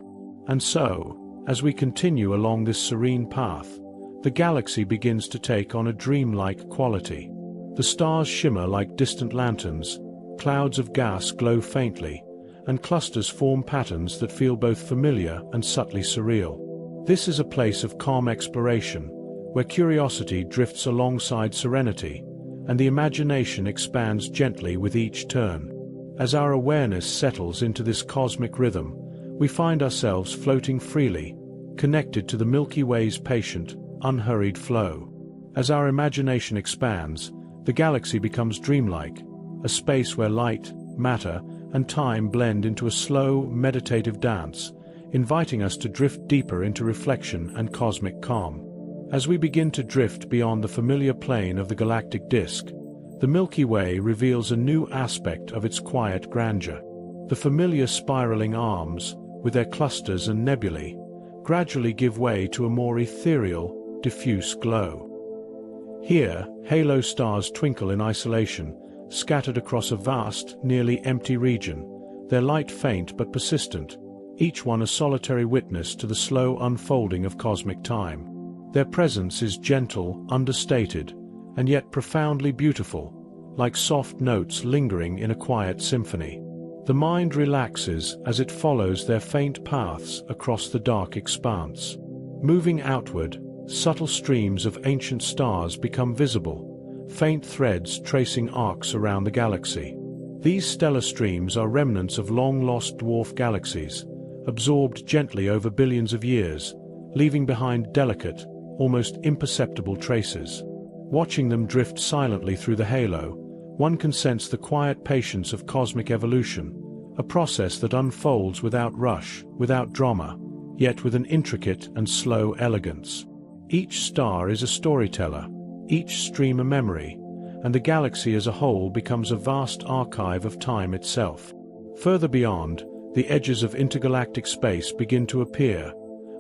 And so, as we continue along this serene path, the galaxy begins to take on a dreamlike quality. The stars shimmer like distant lanterns, clouds of gas glow faintly, and clusters form patterns that feel both familiar and subtly surreal. This is a place of calm exploration, where curiosity drifts alongside serenity, and the imagination expands gently with each turn. As our awareness settles into this cosmic rhythm, we find ourselves floating freely, connected to the Milky Way's patient, unhurried flow. As our imagination expands, the galaxy becomes dreamlike, a space where light, matter, and time blend into a slow, meditative dance, inviting us to drift deeper into reflection and cosmic calm. As we begin to drift beyond the familiar plane of the galactic disk, the Milky Way reveals a new aspect of its quiet grandeur. The familiar spiraling arms, with their clusters and nebulae, gradually give way to a more ethereal, diffuse glow. Here, halo stars twinkle in isolation, scattered across a vast, nearly empty region, their light faint but persistent, each one a solitary witness to the slow unfolding of cosmic time. Their presence is gentle, understated, and yet profoundly beautiful, like soft notes lingering in a quiet symphony. The mind relaxes as it follows their faint paths across the dark expanse. Moving outward, subtle streams of ancient stars become visible, faint threads tracing arcs around the galaxy. These stellar streams are remnants of long-lost dwarf galaxies, absorbed gently over billions of years, leaving behind delicate, almost imperceptible traces. Watching them drift silently through the halo, one can sense the quiet patience of cosmic evolution, a process that unfolds without rush, without drama, yet with an intricate and slow elegance. Each star is a storyteller, each stream a memory, and the galaxy as a whole becomes a vast archive of time itself. Further beyond, the edges of intergalactic space begin to appear,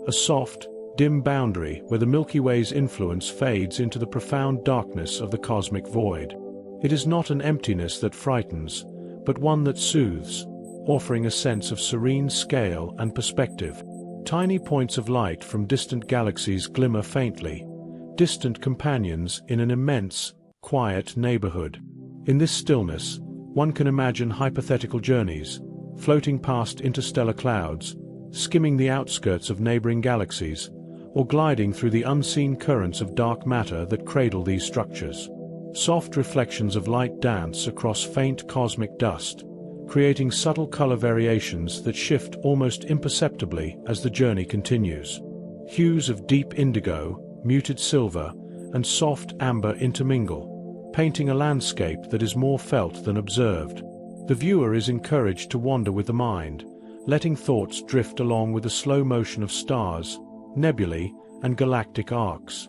a soft, dim boundary where the Milky Way's influence fades into the profound darkness of the cosmic void. It is not an emptiness that frightens, but one that soothes, offering a sense of serene scale and perspective. Tiny points of light from distant galaxies glimmer faintly, distant companions in an immense, quiet neighborhood. In this stillness, one can imagine hypothetical journeys, floating past interstellar clouds, skimming the outskirts of neighboring galaxies, or gliding through the unseen currents of dark matter that cradle these structures. Soft reflections of light dance across faint cosmic dust, creating subtle color variations that shift almost imperceptibly as the journey continues. Hues of deep indigo, muted silver, and soft amber intermingle, painting a landscape that is more felt than observed. The viewer is encouraged to wander with the mind, letting thoughts drift along with the slow motion of stars, nebulae, and galactic arcs.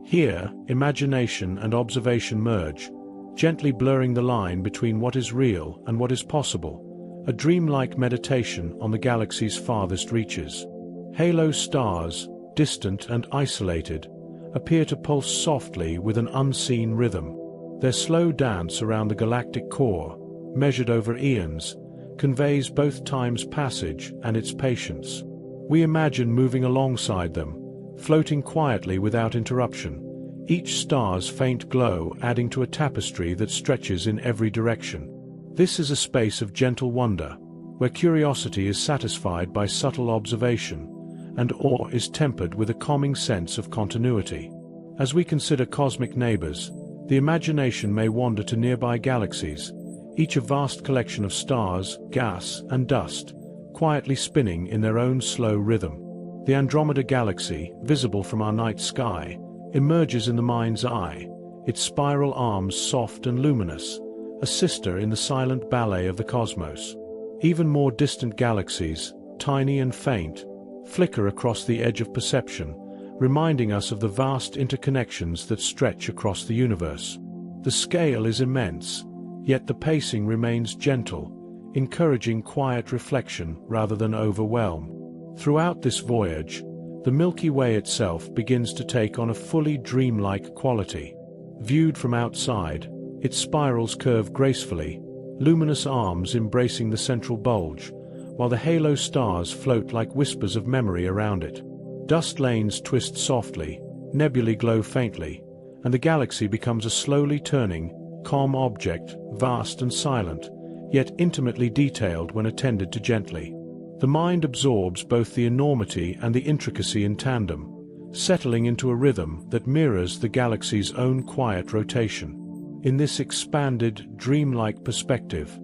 Here, imagination and observation merge, gently blurring the line between what is real and what is possible, a dreamlike meditation on the galaxy's farthest reaches. Halo stars, distant and isolated, appear to pulse softly with an unseen rhythm. Their slow dance around the galactic core, measured over eons, conveys both time's passage and its patience. We imagine moving alongside them, floating quietly without interruption, each star's faint glow adding to a tapestry that stretches in every direction. This is a space of gentle wonder, where curiosity is satisfied by subtle observation, and awe is tempered with a calming sense of continuity. As we consider cosmic neighbors, the imagination may wander to nearby galaxies, each a vast collection of stars, gas, and dust, quietly spinning in their own slow rhythm. The Andromeda Galaxy, visible from our night sky, emerges in the mind's eye, its spiral arms soft and luminous, a sister in the silent ballet of the cosmos. Even more distant galaxies, tiny and faint, flicker across the edge of perception, reminding us of the vast interconnections that stretch across the universe. The scale is immense, yet the pacing remains gentle, encouraging quiet reflection rather than overwhelm. Throughout this voyage, the Milky Way itself begins to take on a fully dreamlike quality. Viewed from outside, its spirals curve gracefully, luminous arms embracing the central bulge, while the halo stars float like whispers of memory around it. Dust lanes twist softly, nebulae glow faintly, and the galaxy becomes a slowly turning, calm object, vast and silent, yet intimately detailed when attended to gently. The mind absorbs both the enormity and the intricacy in tandem, settling into a rhythm that mirrors the galaxy's own quiet rotation. In this expanded, dreamlike perspective,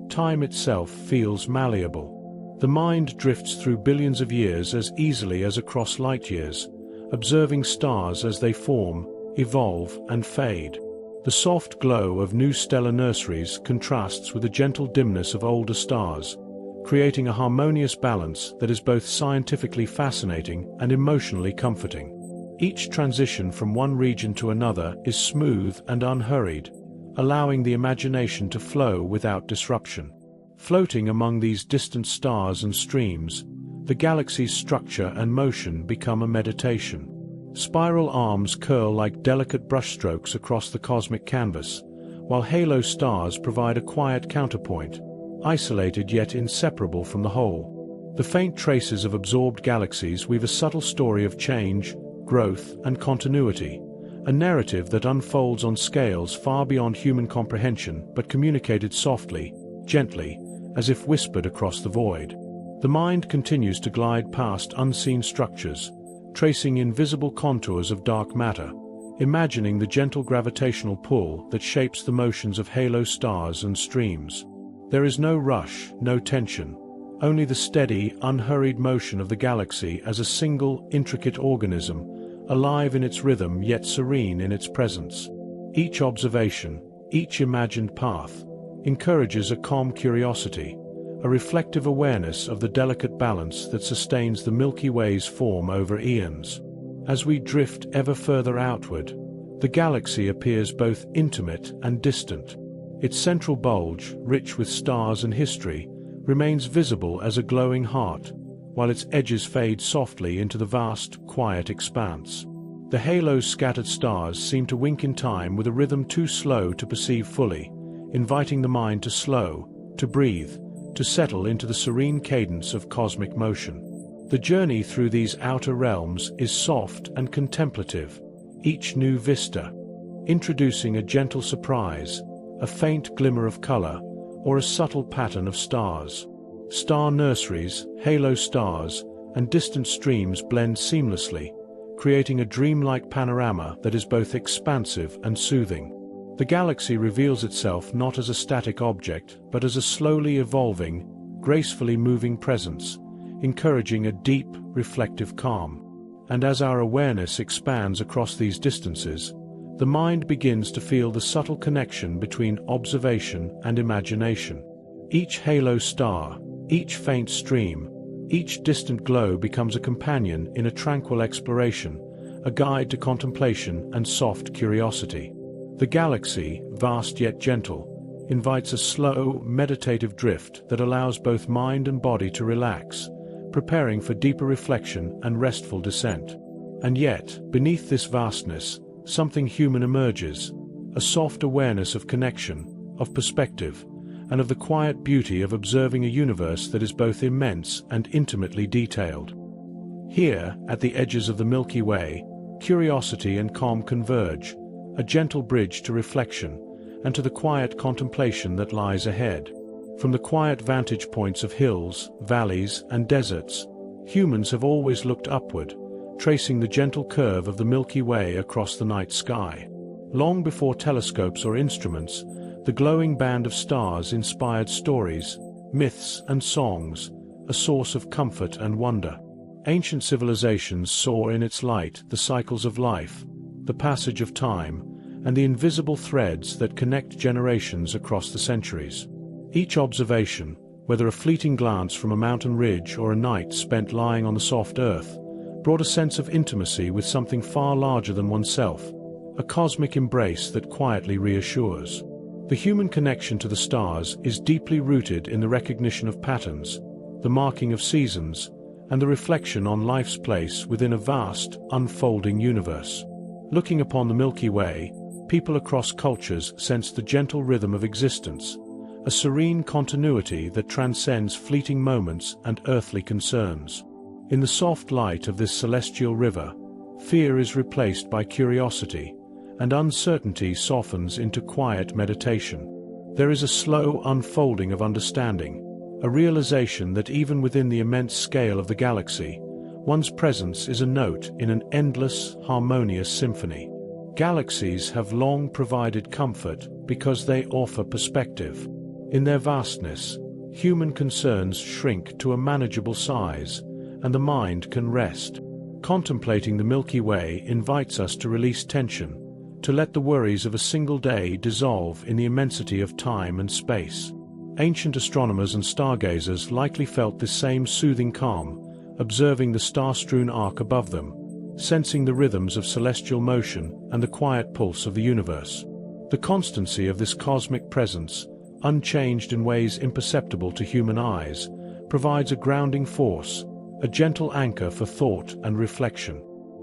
time itself feels malleable. The mind drifts through billions of years as easily as across light years, observing stars as they form, evolve, and fade. The soft glow of new stellar nurseries contrasts with the gentle dimness of older stars, creating a harmonious balance that is both scientifically fascinating and emotionally comforting. Each transition from one region to another is smooth and unhurried, allowing the imagination to flow without disruption. Floating among these distant stars and streams, the galaxy's structure and motion become a meditation. Spiral arms curl like delicate brushstrokes across the cosmic canvas, while halo stars provide a quiet counterpoint, isolated yet inseparable from the whole. The faint traces of absorbed galaxies weave a subtle story of change, growth, and continuity, a narrative that unfolds on scales far beyond human comprehension but communicated softly, gently, as if whispered across the void. The mind continues to glide past unseen structures, tracing invisible contours of dark matter, imagining the gentle gravitational pull that shapes the motions of halo stars and streams. There is no rush, no tension, only the steady, unhurried motion of the galaxy as a single, intricate organism, alive in its rhythm yet serene in its presence. Each observation, each imagined path, encourages a calm curiosity, a reflective awareness of the delicate balance that sustains the Milky Way's form over eons. As we drift ever further outward, the galaxy appears both intimate and distant. Its central bulge, rich with stars and history, remains visible as a glowing heart, while its edges fade softly into the vast, quiet expanse. The halo's scattered stars seem to wink in time with a rhythm too slow to perceive fully, inviting the mind to slow, to breathe, to settle into the serene cadence of cosmic motion. The journey through these outer realms is soft and contemplative, each new vista introducing a gentle surprise, a faint glimmer of color, or a subtle pattern of stars. Star nurseries, halo stars, and distant streams blend seamlessly, creating a dreamlike panorama that is both expansive and soothing. The galaxy reveals itself not as a static object, but as a slowly evolving, gracefully moving presence, encouraging a deep, reflective calm. And as our awareness expands across these distances, the mind begins to feel the subtle connection between observation and imagination. Each halo star, each faint stream, each distant glow becomes a companion in a tranquil exploration, a guide to contemplation and soft curiosity. The galaxy, vast yet gentle, invites a slow, meditative drift that allows both mind and body to relax, preparing for deeper reflection and restful descent. And yet, beneath this vastness, something human emerges, a soft awareness of connection, of perspective, and of the quiet beauty of observing a universe that is both immense and intimately detailed. Here, at the edges of the Milky Way, curiosity and calm converge, a gentle bridge to reflection, and to the quiet contemplation that lies ahead. From the quiet vantage points of hills, valleys, and deserts, humans have always looked upward, tracing the gentle curve of the Milky Way across the night sky. Long before telescopes or instruments, the glowing band of stars inspired stories, myths, and songs, a source of comfort and wonder. Ancient civilizations saw in its light the cycles of life, the passage of time, and the invisible threads that connect generations across the centuries. Each observation, whether a fleeting glance from a mountain ridge or a night spent lying on the soft earth, brought a sense of intimacy with something far larger than oneself, a cosmic embrace that quietly reassures. The human connection to the stars is deeply rooted in the recognition of patterns, the marking of seasons, and the reflection on life's place within a vast, unfolding universe. Looking upon the Milky Way, people across cultures sense the gentle rhythm of existence, a serene continuity that transcends fleeting moments and earthly concerns. In the soft light of this celestial river, fear is replaced by curiosity, and uncertainty softens into quiet meditation. There is a slow unfolding of understanding, a realization that even within the immense scale of the galaxy, one's presence is a note in an endless, harmonious symphony. Galaxies have long provided comfort because they offer perspective. In their vastness, human concerns shrink to a manageable size, and the mind can rest. Contemplating the Milky Way invites us to release tension, to let the worries of a single day dissolve in the immensity of time and space. Ancient astronomers and stargazers likely felt this same soothing calm, observing the star-strewn arc above them, sensing the rhythms of celestial motion and the quiet pulse of the universe. The constancy of this cosmic presence, unchanged in ways imperceptible to human eyes, provides a grounding force, a gentle anchor for thought and reflection.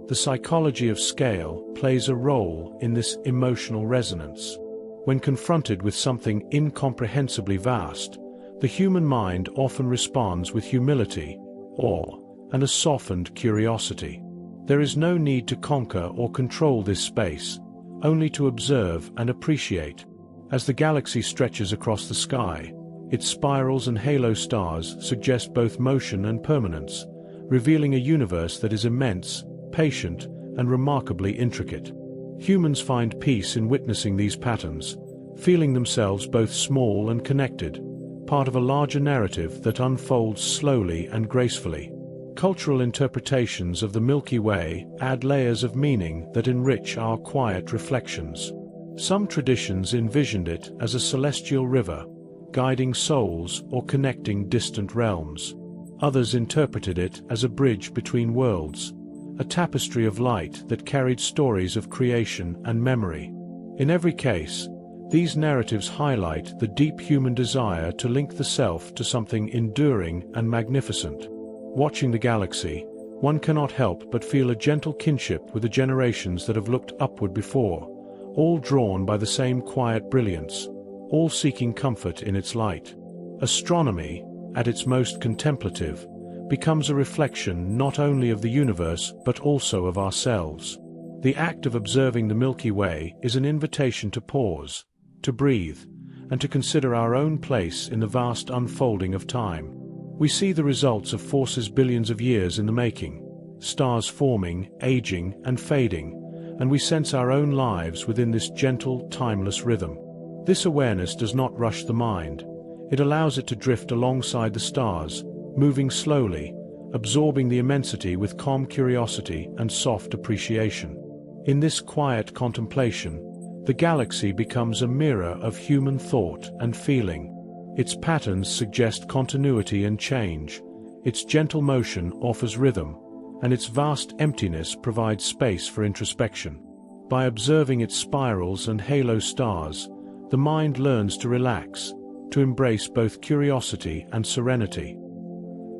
The psychology of scale plays a role in this emotional resonance. When confronted with something incomprehensibly vast, the human mind often responds with humility, awe, and a softened curiosity. There is no need to conquer or control this space, only to observe and appreciate. As the galaxy stretches across the sky, its spirals and halo stars suggest both motion and permanence, revealing a universe that is immense, patient, and remarkably intricate. Humans find peace in witnessing these patterns, feeling themselves both small and connected, part of a larger narrative that unfolds slowly and gracefully. Cultural interpretations of the Milky Way add layers of meaning that enrich our quiet reflections. Some traditions envisioned it as a celestial river, guiding souls or connecting distant realms. Others interpreted it as a bridge between worlds, a tapestry of light that carried stories of creation and memory. In every case, these narratives highlight the deep human desire to link the self to something enduring and magnificent. Watching the galaxy, one cannot help but feel a gentle kinship with the generations that have looked upward before, all drawn by the same quiet brilliance, all seeking comfort in its light. Astronomy, at its most contemplative, becomes a reflection not only of the universe but also of ourselves. The act of observing the Milky Way is an invitation to pause, to breathe, and to consider our own place in the vast unfolding of time. We see the results of forces billions of years in the making, stars forming, aging, and fading, and we sense our own lives within this gentle, timeless rhythm. This awareness does not rush the mind. It allows it to drift alongside the stars, moving slowly, absorbing the immensity with calm curiosity and soft appreciation. In this quiet contemplation, the galaxy becomes a mirror of human thought and feeling. Its patterns suggest continuity and change, its gentle motion offers rhythm, and its vast emptiness provides space for introspection. By observing its spirals and halo stars, the mind learns to relax, to embrace both curiosity and serenity.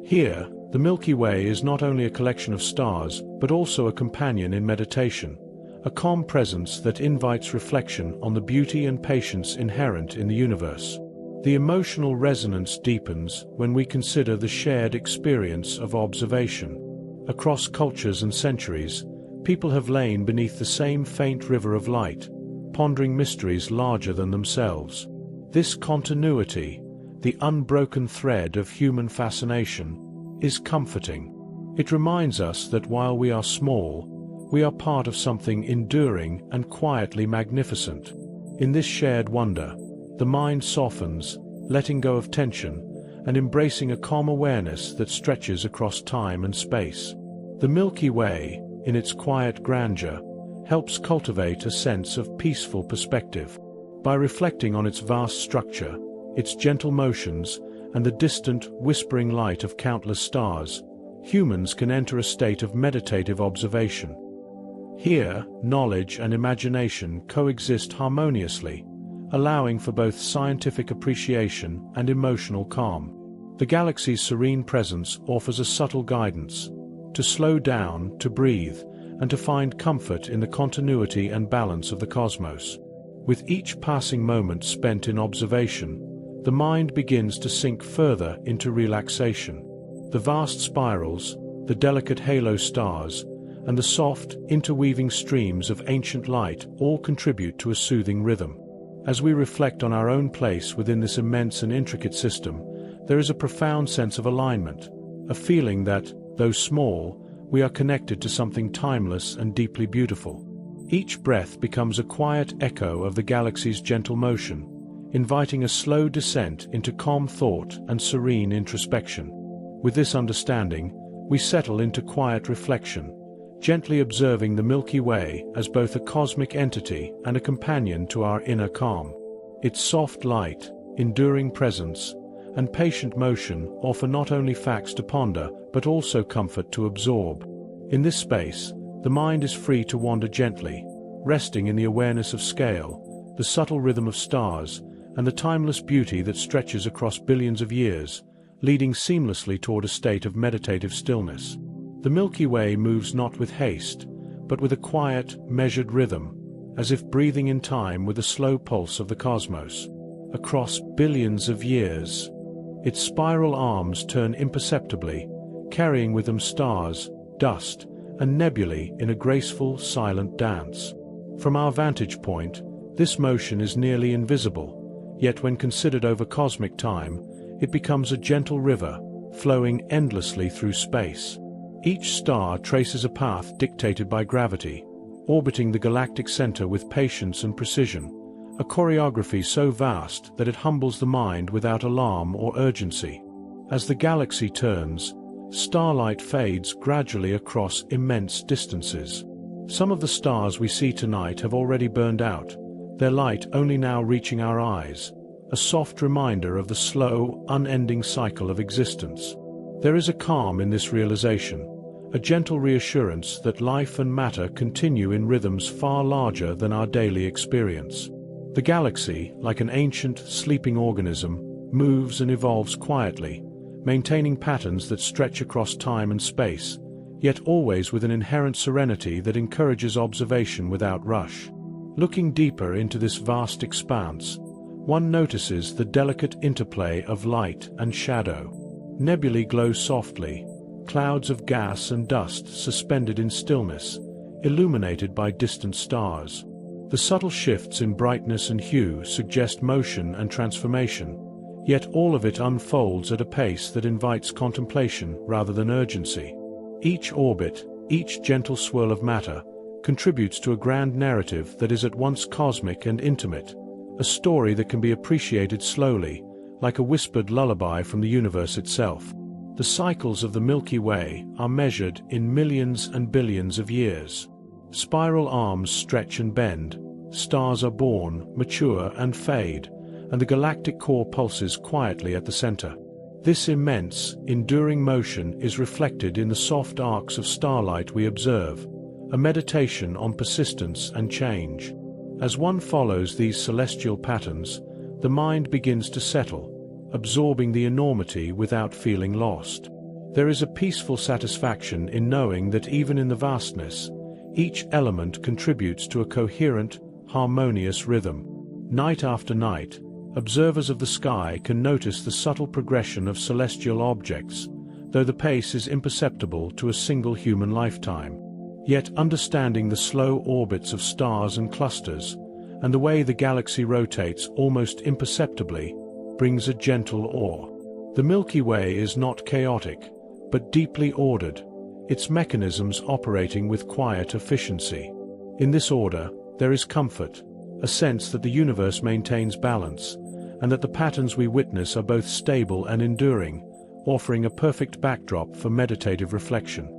Here, the Milky Way is not only a collection of stars but also a companion in meditation, a calm presence that invites reflection on the beauty and patience inherent in the universe. The emotional resonance deepens when we consider the shared experience of observation. Across cultures and centuries, people have lain beneath the same faint river of light, pondering mysteries larger than themselves. This continuity, the unbroken thread of human fascination, is comforting. It reminds us that while we are small, we are part of something enduring and quietly magnificent. In this shared wonder, the mind softens, letting go of tension, and embracing a calm awareness that stretches across time and space. The Milky Way, in its quiet grandeur, helps cultivate a sense of peaceful perspective. By reflecting on its vast structure, its gentle motions, and the distant, whispering light of countless stars, humans can enter a state of meditative observation. Here, knowledge and imagination coexist harmoniously, allowing for both scientific appreciation and emotional calm. The galaxy's serene presence offers a subtle guidance, to slow down, to breathe, and to find comfort in the continuity and balance of the cosmos. With each passing moment spent in observation, the mind begins to sink further into relaxation. The vast spirals, the delicate halo stars, and the soft, interweaving streams of ancient light all contribute to a soothing rhythm. As we reflect on our own place within this immense and intricate system, there is a profound sense of alignment, a feeling that, though small, we are connected to something timeless and deeply beautiful. Each breath becomes a quiet echo of the galaxy's gentle motion, inviting a slow descent into calm thought and serene introspection. With this understanding, we settle into quiet reflection, gently observing the Milky Way as both a cosmic entity and a companion to our inner calm. Its soft light, enduring presence, and patient motion offer not only facts to ponder but also comfort to absorb. In this space, the mind is free to wander gently, resting in the awareness of scale, the subtle rhythm of stars, and the timeless beauty that stretches across billions of years, leading seamlessly toward a state of meditative stillness. The Milky Way moves not with haste, but with a quiet, measured rhythm, as if breathing in time with the slow pulse of the cosmos. Across billions of years, its spiral arms turn imperceptibly, carrying with them stars, dust, and nebulae in a graceful, silent dance. From our vantage point, this motion is nearly invisible, yet when considered over cosmic time, it becomes a gentle river, flowing endlessly through space. Each star traces a path dictated by gravity, orbiting the galactic center with patience and precision, a choreography so vast that it humbles the mind without alarm or urgency. As the galaxy turns, starlight fades gradually across immense distances. Some of the stars we see tonight have already burned out, their light only now reaching our eyes, a soft reminder of the slow, unending cycle of existence. There is a calm in this realization, a gentle reassurance that life and matter continue in rhythms far larger than our daily experience. The galaxy, like an ancient, sleeping organism, moves and evolves quietly, maintaining patterns that stretch across time and space, yet always with an inherent serenity that encourages observation without rush. Looking deeper into this vast expanse, one notices the delicate interplay of light and shadow. Nebulae glow softly, clouds of gas and dust suspended in stillness, illuminated by distant stars. The subtle shifts in brightness and hue suggest motion and transformation, yet all of it unfolds at a pace that invites contemplation rather than urgency. Each orbit, each gentle swirl of matter, contributes to a grand narrative that is at once cosmic and intimate, a story that can be appreciated slowly, like a whispered lullaby from the universe itself. The cycles of the Milky Way are measured in millions and billions of years. Spiral arms stretch and bend, stars are born, mature, and fade, and the galactic core pulses quietly at the center. This immense, enduring motion is reflected in the soft arcs of starlight we observe, a meditation on persistence and change. As one follows these celestial patterns, the mind begins to settle, absorbing the enormity without feeling lost. There is a peaceful satisfaction in knowing that even in the vastness, each element contributes to a coherent, harmonious rhythm. Night after night, observers of the sky can notice the subtle progression of celestial objects, though the pace is imperceptible to a single human lifetime. Yet understanding the slow orbits of stars and clusters, and the way the galaxy rotates almost imperceptibly, brings a gentle awe. The Milky Way is not chaotic, but deeply ordered, its mechanisms operating with quiet efficiency. In this order, there is comfort, a sense that the universe maintains balance, and that the patterns we witness are both stable and enduring, offering a perfect backdrop for meditative reflection.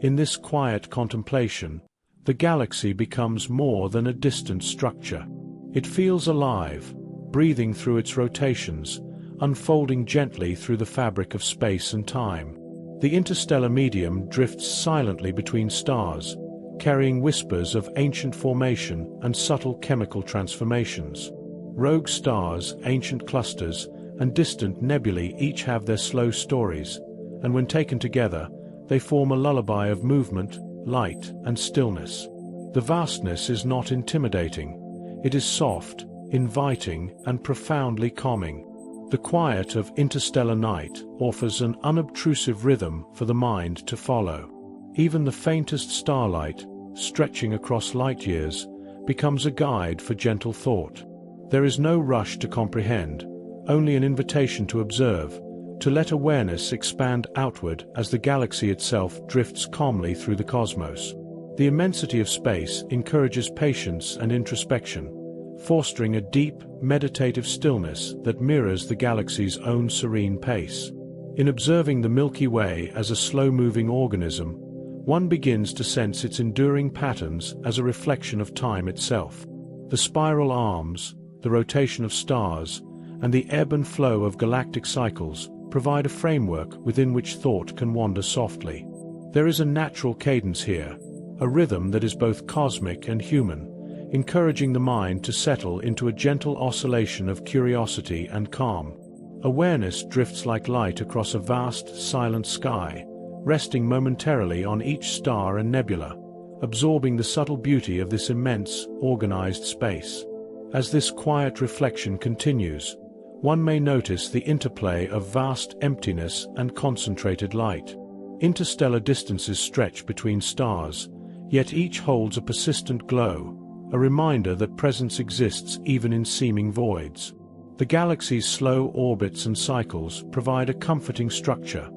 In this quiet contemplation, the galaxy becomes more than a distant structure. It feels alive, breathing through its rotations, unfolding gently through the fabric of space and time. The interstellar medium drifts silently between stars, carrying whispers of ancient formation and subtle chemical transformations. Rogue stars, ancient clusters, and distant nebulae each have their slow stories, and when taken together, they form a lullaby of movement, light, and stillness. The vastness is not intimidating. It is soft, inviting, and profoundly calming. The quiet of interstellar night offers an unobtrusive rhythm for the mind to follow. Even the faintest starlight, stretching across light years, becomes a guide for gentle thought. There is no rush to comprehend, only an invitation to observe, to let awareness expand outward as the galaxy itself drifts calmly through the cosmos. The immensity of space encourages patience and introspection, fostering a deep, meditative stillness that mirrors the galaxy's own serene pace. In observing the Milky Way as a slow-moving organism, one begins to sense its enduring patterns as a reflection of time itself. The spiral arms, the rotation of stars, and the ebb and flow of galactic cycles provide a framework within which thought can wander softly. There is a natural cadence here, a rhythm that is both cosmic and human, encouraging the mind to settle into a gentle oscillation of curiosity and calm. Awareness drifts like light across a vast, silent sky, resting momentarily on each star and nebula, absorbing the subtle beauty of this immense, organized space. As this quiet reflection continues, one may notice the interplay of vast emptiness and concentrated light. Interstellar distances stretch between stars, yet each holds a persistent glow, a reminder that presence exists even in seeming voids. The galaxy's slow orbits and cycles provide a comforting structure,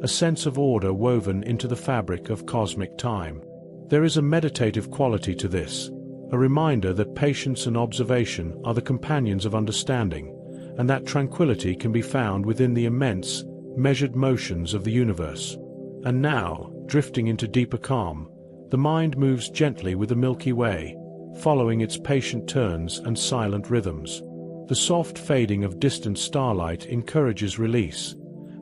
a sense of order woven into the fabric of cosmic time. There is a meditative quality to this, a reminder that patience and observation are the companions of understanding, and that tranquility can be found within the immense, measured motions of the universe. And now, drifting into deeper calm, the mind moves gently with the Milky Way, following its patient turns and silent rhythms. The soft fading of distant starlight encourages release,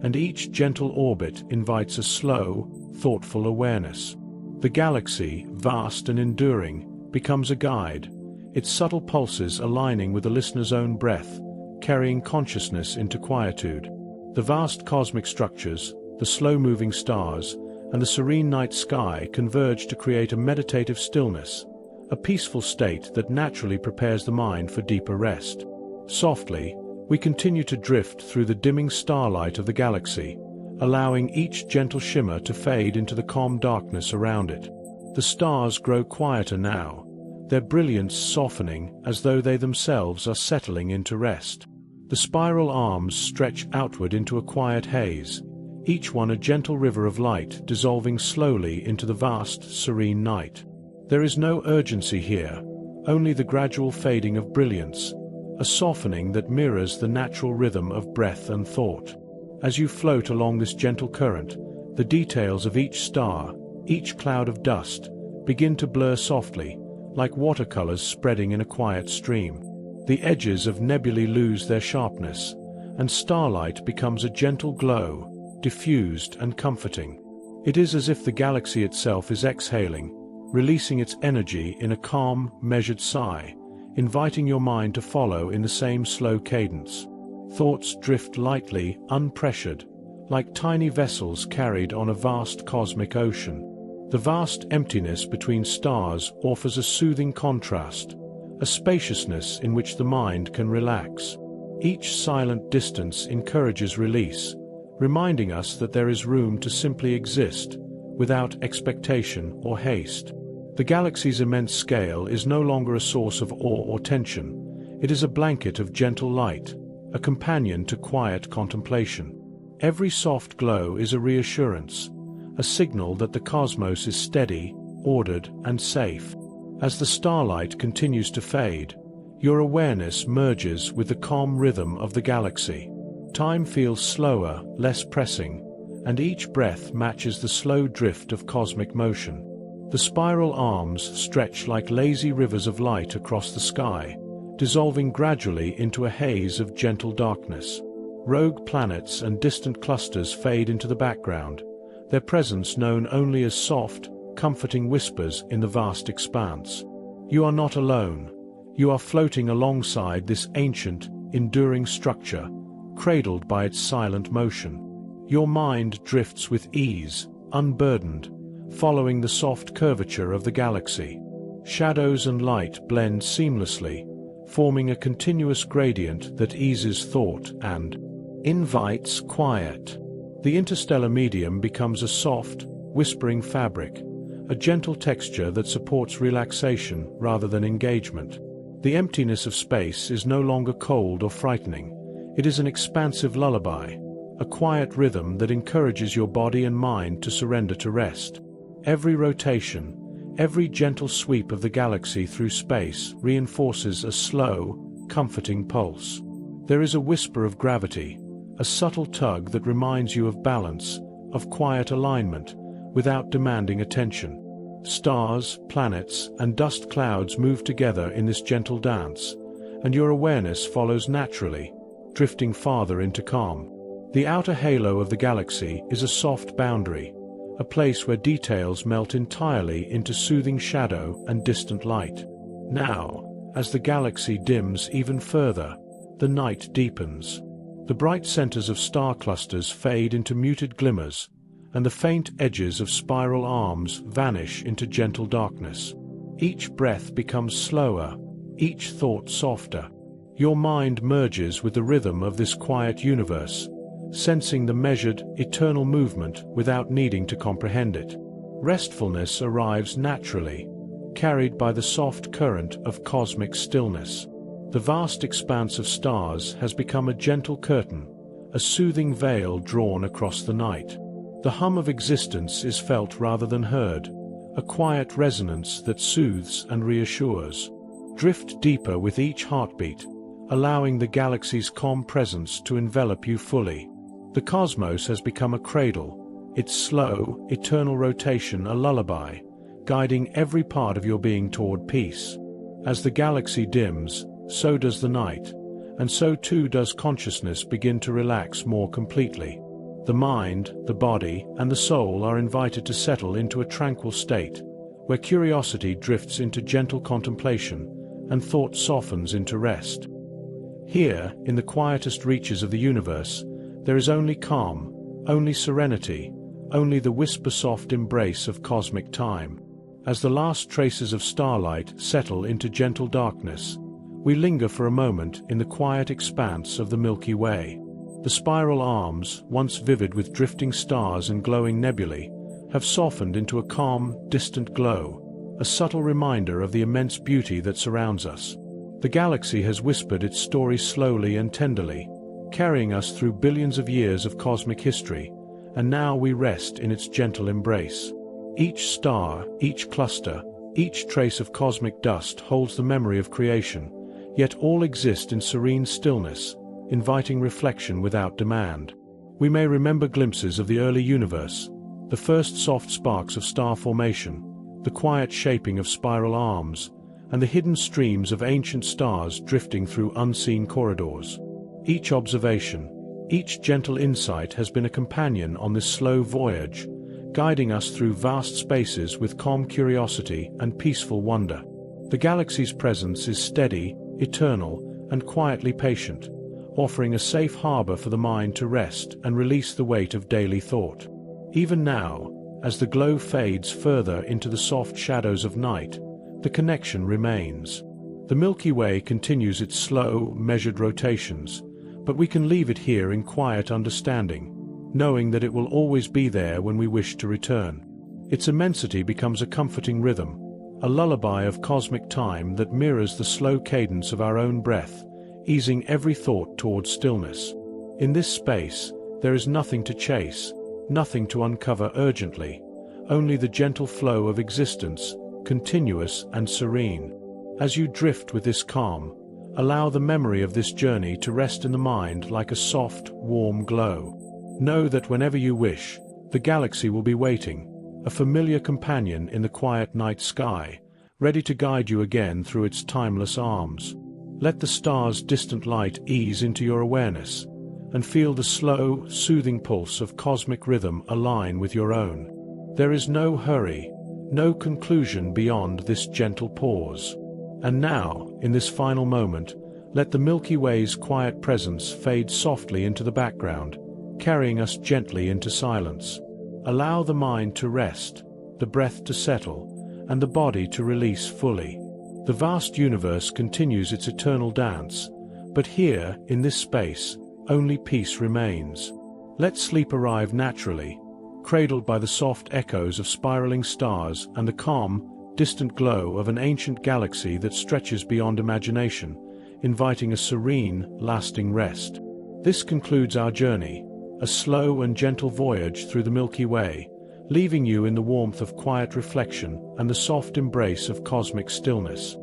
and each gentle orbit invites a slow, thoughtful awareness. The galaxy, vast and enduring, becomes a guide, its subtle pulses aligning with the listener's own breath, carrying consciousness into quietude. The vast cosmic structures, the slow-moving stars, and the serene night sky converge to create a meditative stillness, a peaceful state that naturally prepares the mind for deeper rest. Softly, we continue to drift through the dimming starlight of the galaxy, allowing each gentle shimmer to fade into the calm darkness around it. The stars grow quieter now, their brilliance softening as though they themselves are settling into rest. The spiral arms stretch outward into a quiet haze, each one a gentle river of light dissolving slowly into the vast, serene night. There is no urgency here, only the gradual fading of brilliance, a softening that mirrors the natural rhythm of breath and thought. As you float along this gentle current, the details of each star, each cloud of dust, begin to blur softly, like watercolors spreading in a quiet stream. The edges of nebulae lose their sharpness, and starlight becomes a gentle glow, diffused and comforting. It is as if the galaxy itself is exhaling, releasing its energy in a calm, measured sigh, inviting your mind to follow in the same slow cadence. Thoughts drift lightly, unpressured, like tiny vessels carried on a vast cosmic ocean. The vast emptiness between stars offers a soothing contrast, a spaciousness in which the mind can relax. Each silent distance encourages release, reminding us that there is room to simply exist, without expectation or haste. The galaxy's immense scale is no longer a source of awe or tension. It is a blanket of gentle light, a companion to quiet contemplation. Every soft glow is a reassurance, a signal that the cosmos is steady, ordered, and safe. As the starlight continues to fade, your awareness merges with the calm rhythm of the galaxy. Time feels slower, less pressing, and each breath matches the slow drift of cosmic motion. The spiral arms stretch like lazy rivers of light across the sky, dissolving gradually into a haze of gentle darkness. Rogue planets and distant clusters fade into the background, their presence known only as soft, comforting whispers in the vast expanse. You are not alone. You are floating alongside this ancient, enduring structure, cradled by its silent motion. Your mind drifts with ease, unburdened, following the soft curvature of the galaxy. Shadows and light blend seamlessly, forming a continuous gradient that eases thought and invites quiet. The interstellar medium becomes a soft, whispering fabric, a gentle texture that supports relaxation rather than engagement. The emptiness of space is no longer cold or frightening. It is an expansive lullaby, a quiet rhythm that encourages your body and mind to surrender to rest. Every rotation, every gentle sweep of the galaxy through space reinforces a slow, comforting pulse. There is a whisper of gravity, a subtle tug that reminds you of balance, of quiet alignment, without demanding attention. Stars, planets, and dust clouds move together in this gentle dance, and your awareness follows naturally, drifting farther into calm. The outer halo of the galaxy is a soft boundary, a place where details melt entirely into soothing shadow and distant light. Now, as the galaxy dims even further, the night deepens. The bright centers of star clusters fade into muted glimmers, and the faint edges of spiral arms vanish into gentle darkness. Each breath becomes slower, each thought softer. Your mind merges with the rhythm of this quiet universe, sensing the measured, eternal movement without needing to comprehend it. Restfulness arrives naturally, carried by the soft current of cosmic stillness. The vast expanse of stars has become a gentle curtain, a soothing veil drawn across the night. The hum of existence is felt rather than heard, a quiet resonance that soothes and reassures. Drift deeper with each heartbeat, allowing the galaxy's calm presence to envelop you fully. The cosmos has become a cradle, its slow, eternal rotation a lullaby, guiding every part of your being toward peace. As the galaxy dims, so does the night, and so too does consciousness begin to relax more completely. The mind, the body, and the soul are invited to settle into a tranquil state, where curiosity drifts into gentle contemplation, and thought softens into rest. Here, in the quietest reaches of the universe, there is only calm, only serenity, only the whisper-soft embrace of cosmic time. As the last traces of starlight settle into gentle darkness, we linger for a moment in the quiet expanse of the Milky Way. The spiral arms, once vivid with drifting stars and glowing nebulae, have softened into a calm, distant glow, a subtle reminder of the immense beauty that surrounds us. The galaxy has whispered its story slowly and tenderly, carrying us through billions of years of cosmic history, and now we rest in its gentle embrace. Each star, each cluster, each trace of cosmic dust holds the memory of creation, yet all exist in serene stillness, inviting reflection without demand. We may remember glimpses of the early universe, the first soft sparks of star formation, the quiet shaping of spiral arms, and the hidden streams of ancient stars drifting through unseen corridors. Each observation, each gentle insight has been a companion on this slow voyage, guiding us through vast spaces with calm curiosity and peaceful wonder. The galaxy's presence is steady, eternal, and quietly patient, offering a safe harbor for the mind to rest and release the weight of daily thought. Even now, as the glow fades further into the soft shadows of night, the connection remains. The Milky Way continues its slow, measured rotations, but we can leave it here in quiet understanding, knowing that it will always be there when we wish to return. Its immensity becomes a comforting rhythm, a lullaby of cosmic time that mirrors the slow cadence of our own breath, easing every thought towards stillness. In this space, there is nothing to chase, nothing to uncover urgently, only the gentle flow of existence, continuous and serene. As you drift with this calm, allow the memory of this journey to rest in the mind like a soft, warm glow. Know that whenever you wish, the galaxy will be waiting, a familiar companion in the quiet night sky, ready to guide you again through its timeless arms. Let the stars' distant light ease into your awareness, and feel the slow, soothing pulse of cosmic rhythm align with your own. There is no hurry, no conclusion beyond this gentle pause. And now, in this final moment, let the Milky Way's quiet presence fade softly into the background, carrying us gently into silence. Allow the mind to rest, the breath to settle, and the body to release fully. The vast universe continues its eternal dance, but here, in this space, only peace remains. Let sleep arrive naturally, cradled by the soft echoes of spiraling stars and the calm, distant glow of an ancient galaxy that stretches beyond imagination, inviting a serene, lasting rest. This concludes our journey, a slow and gentle voyage through the Milky Way, leaving you in the warmth of quiet reflection and the soft embrace of cosmic stillness.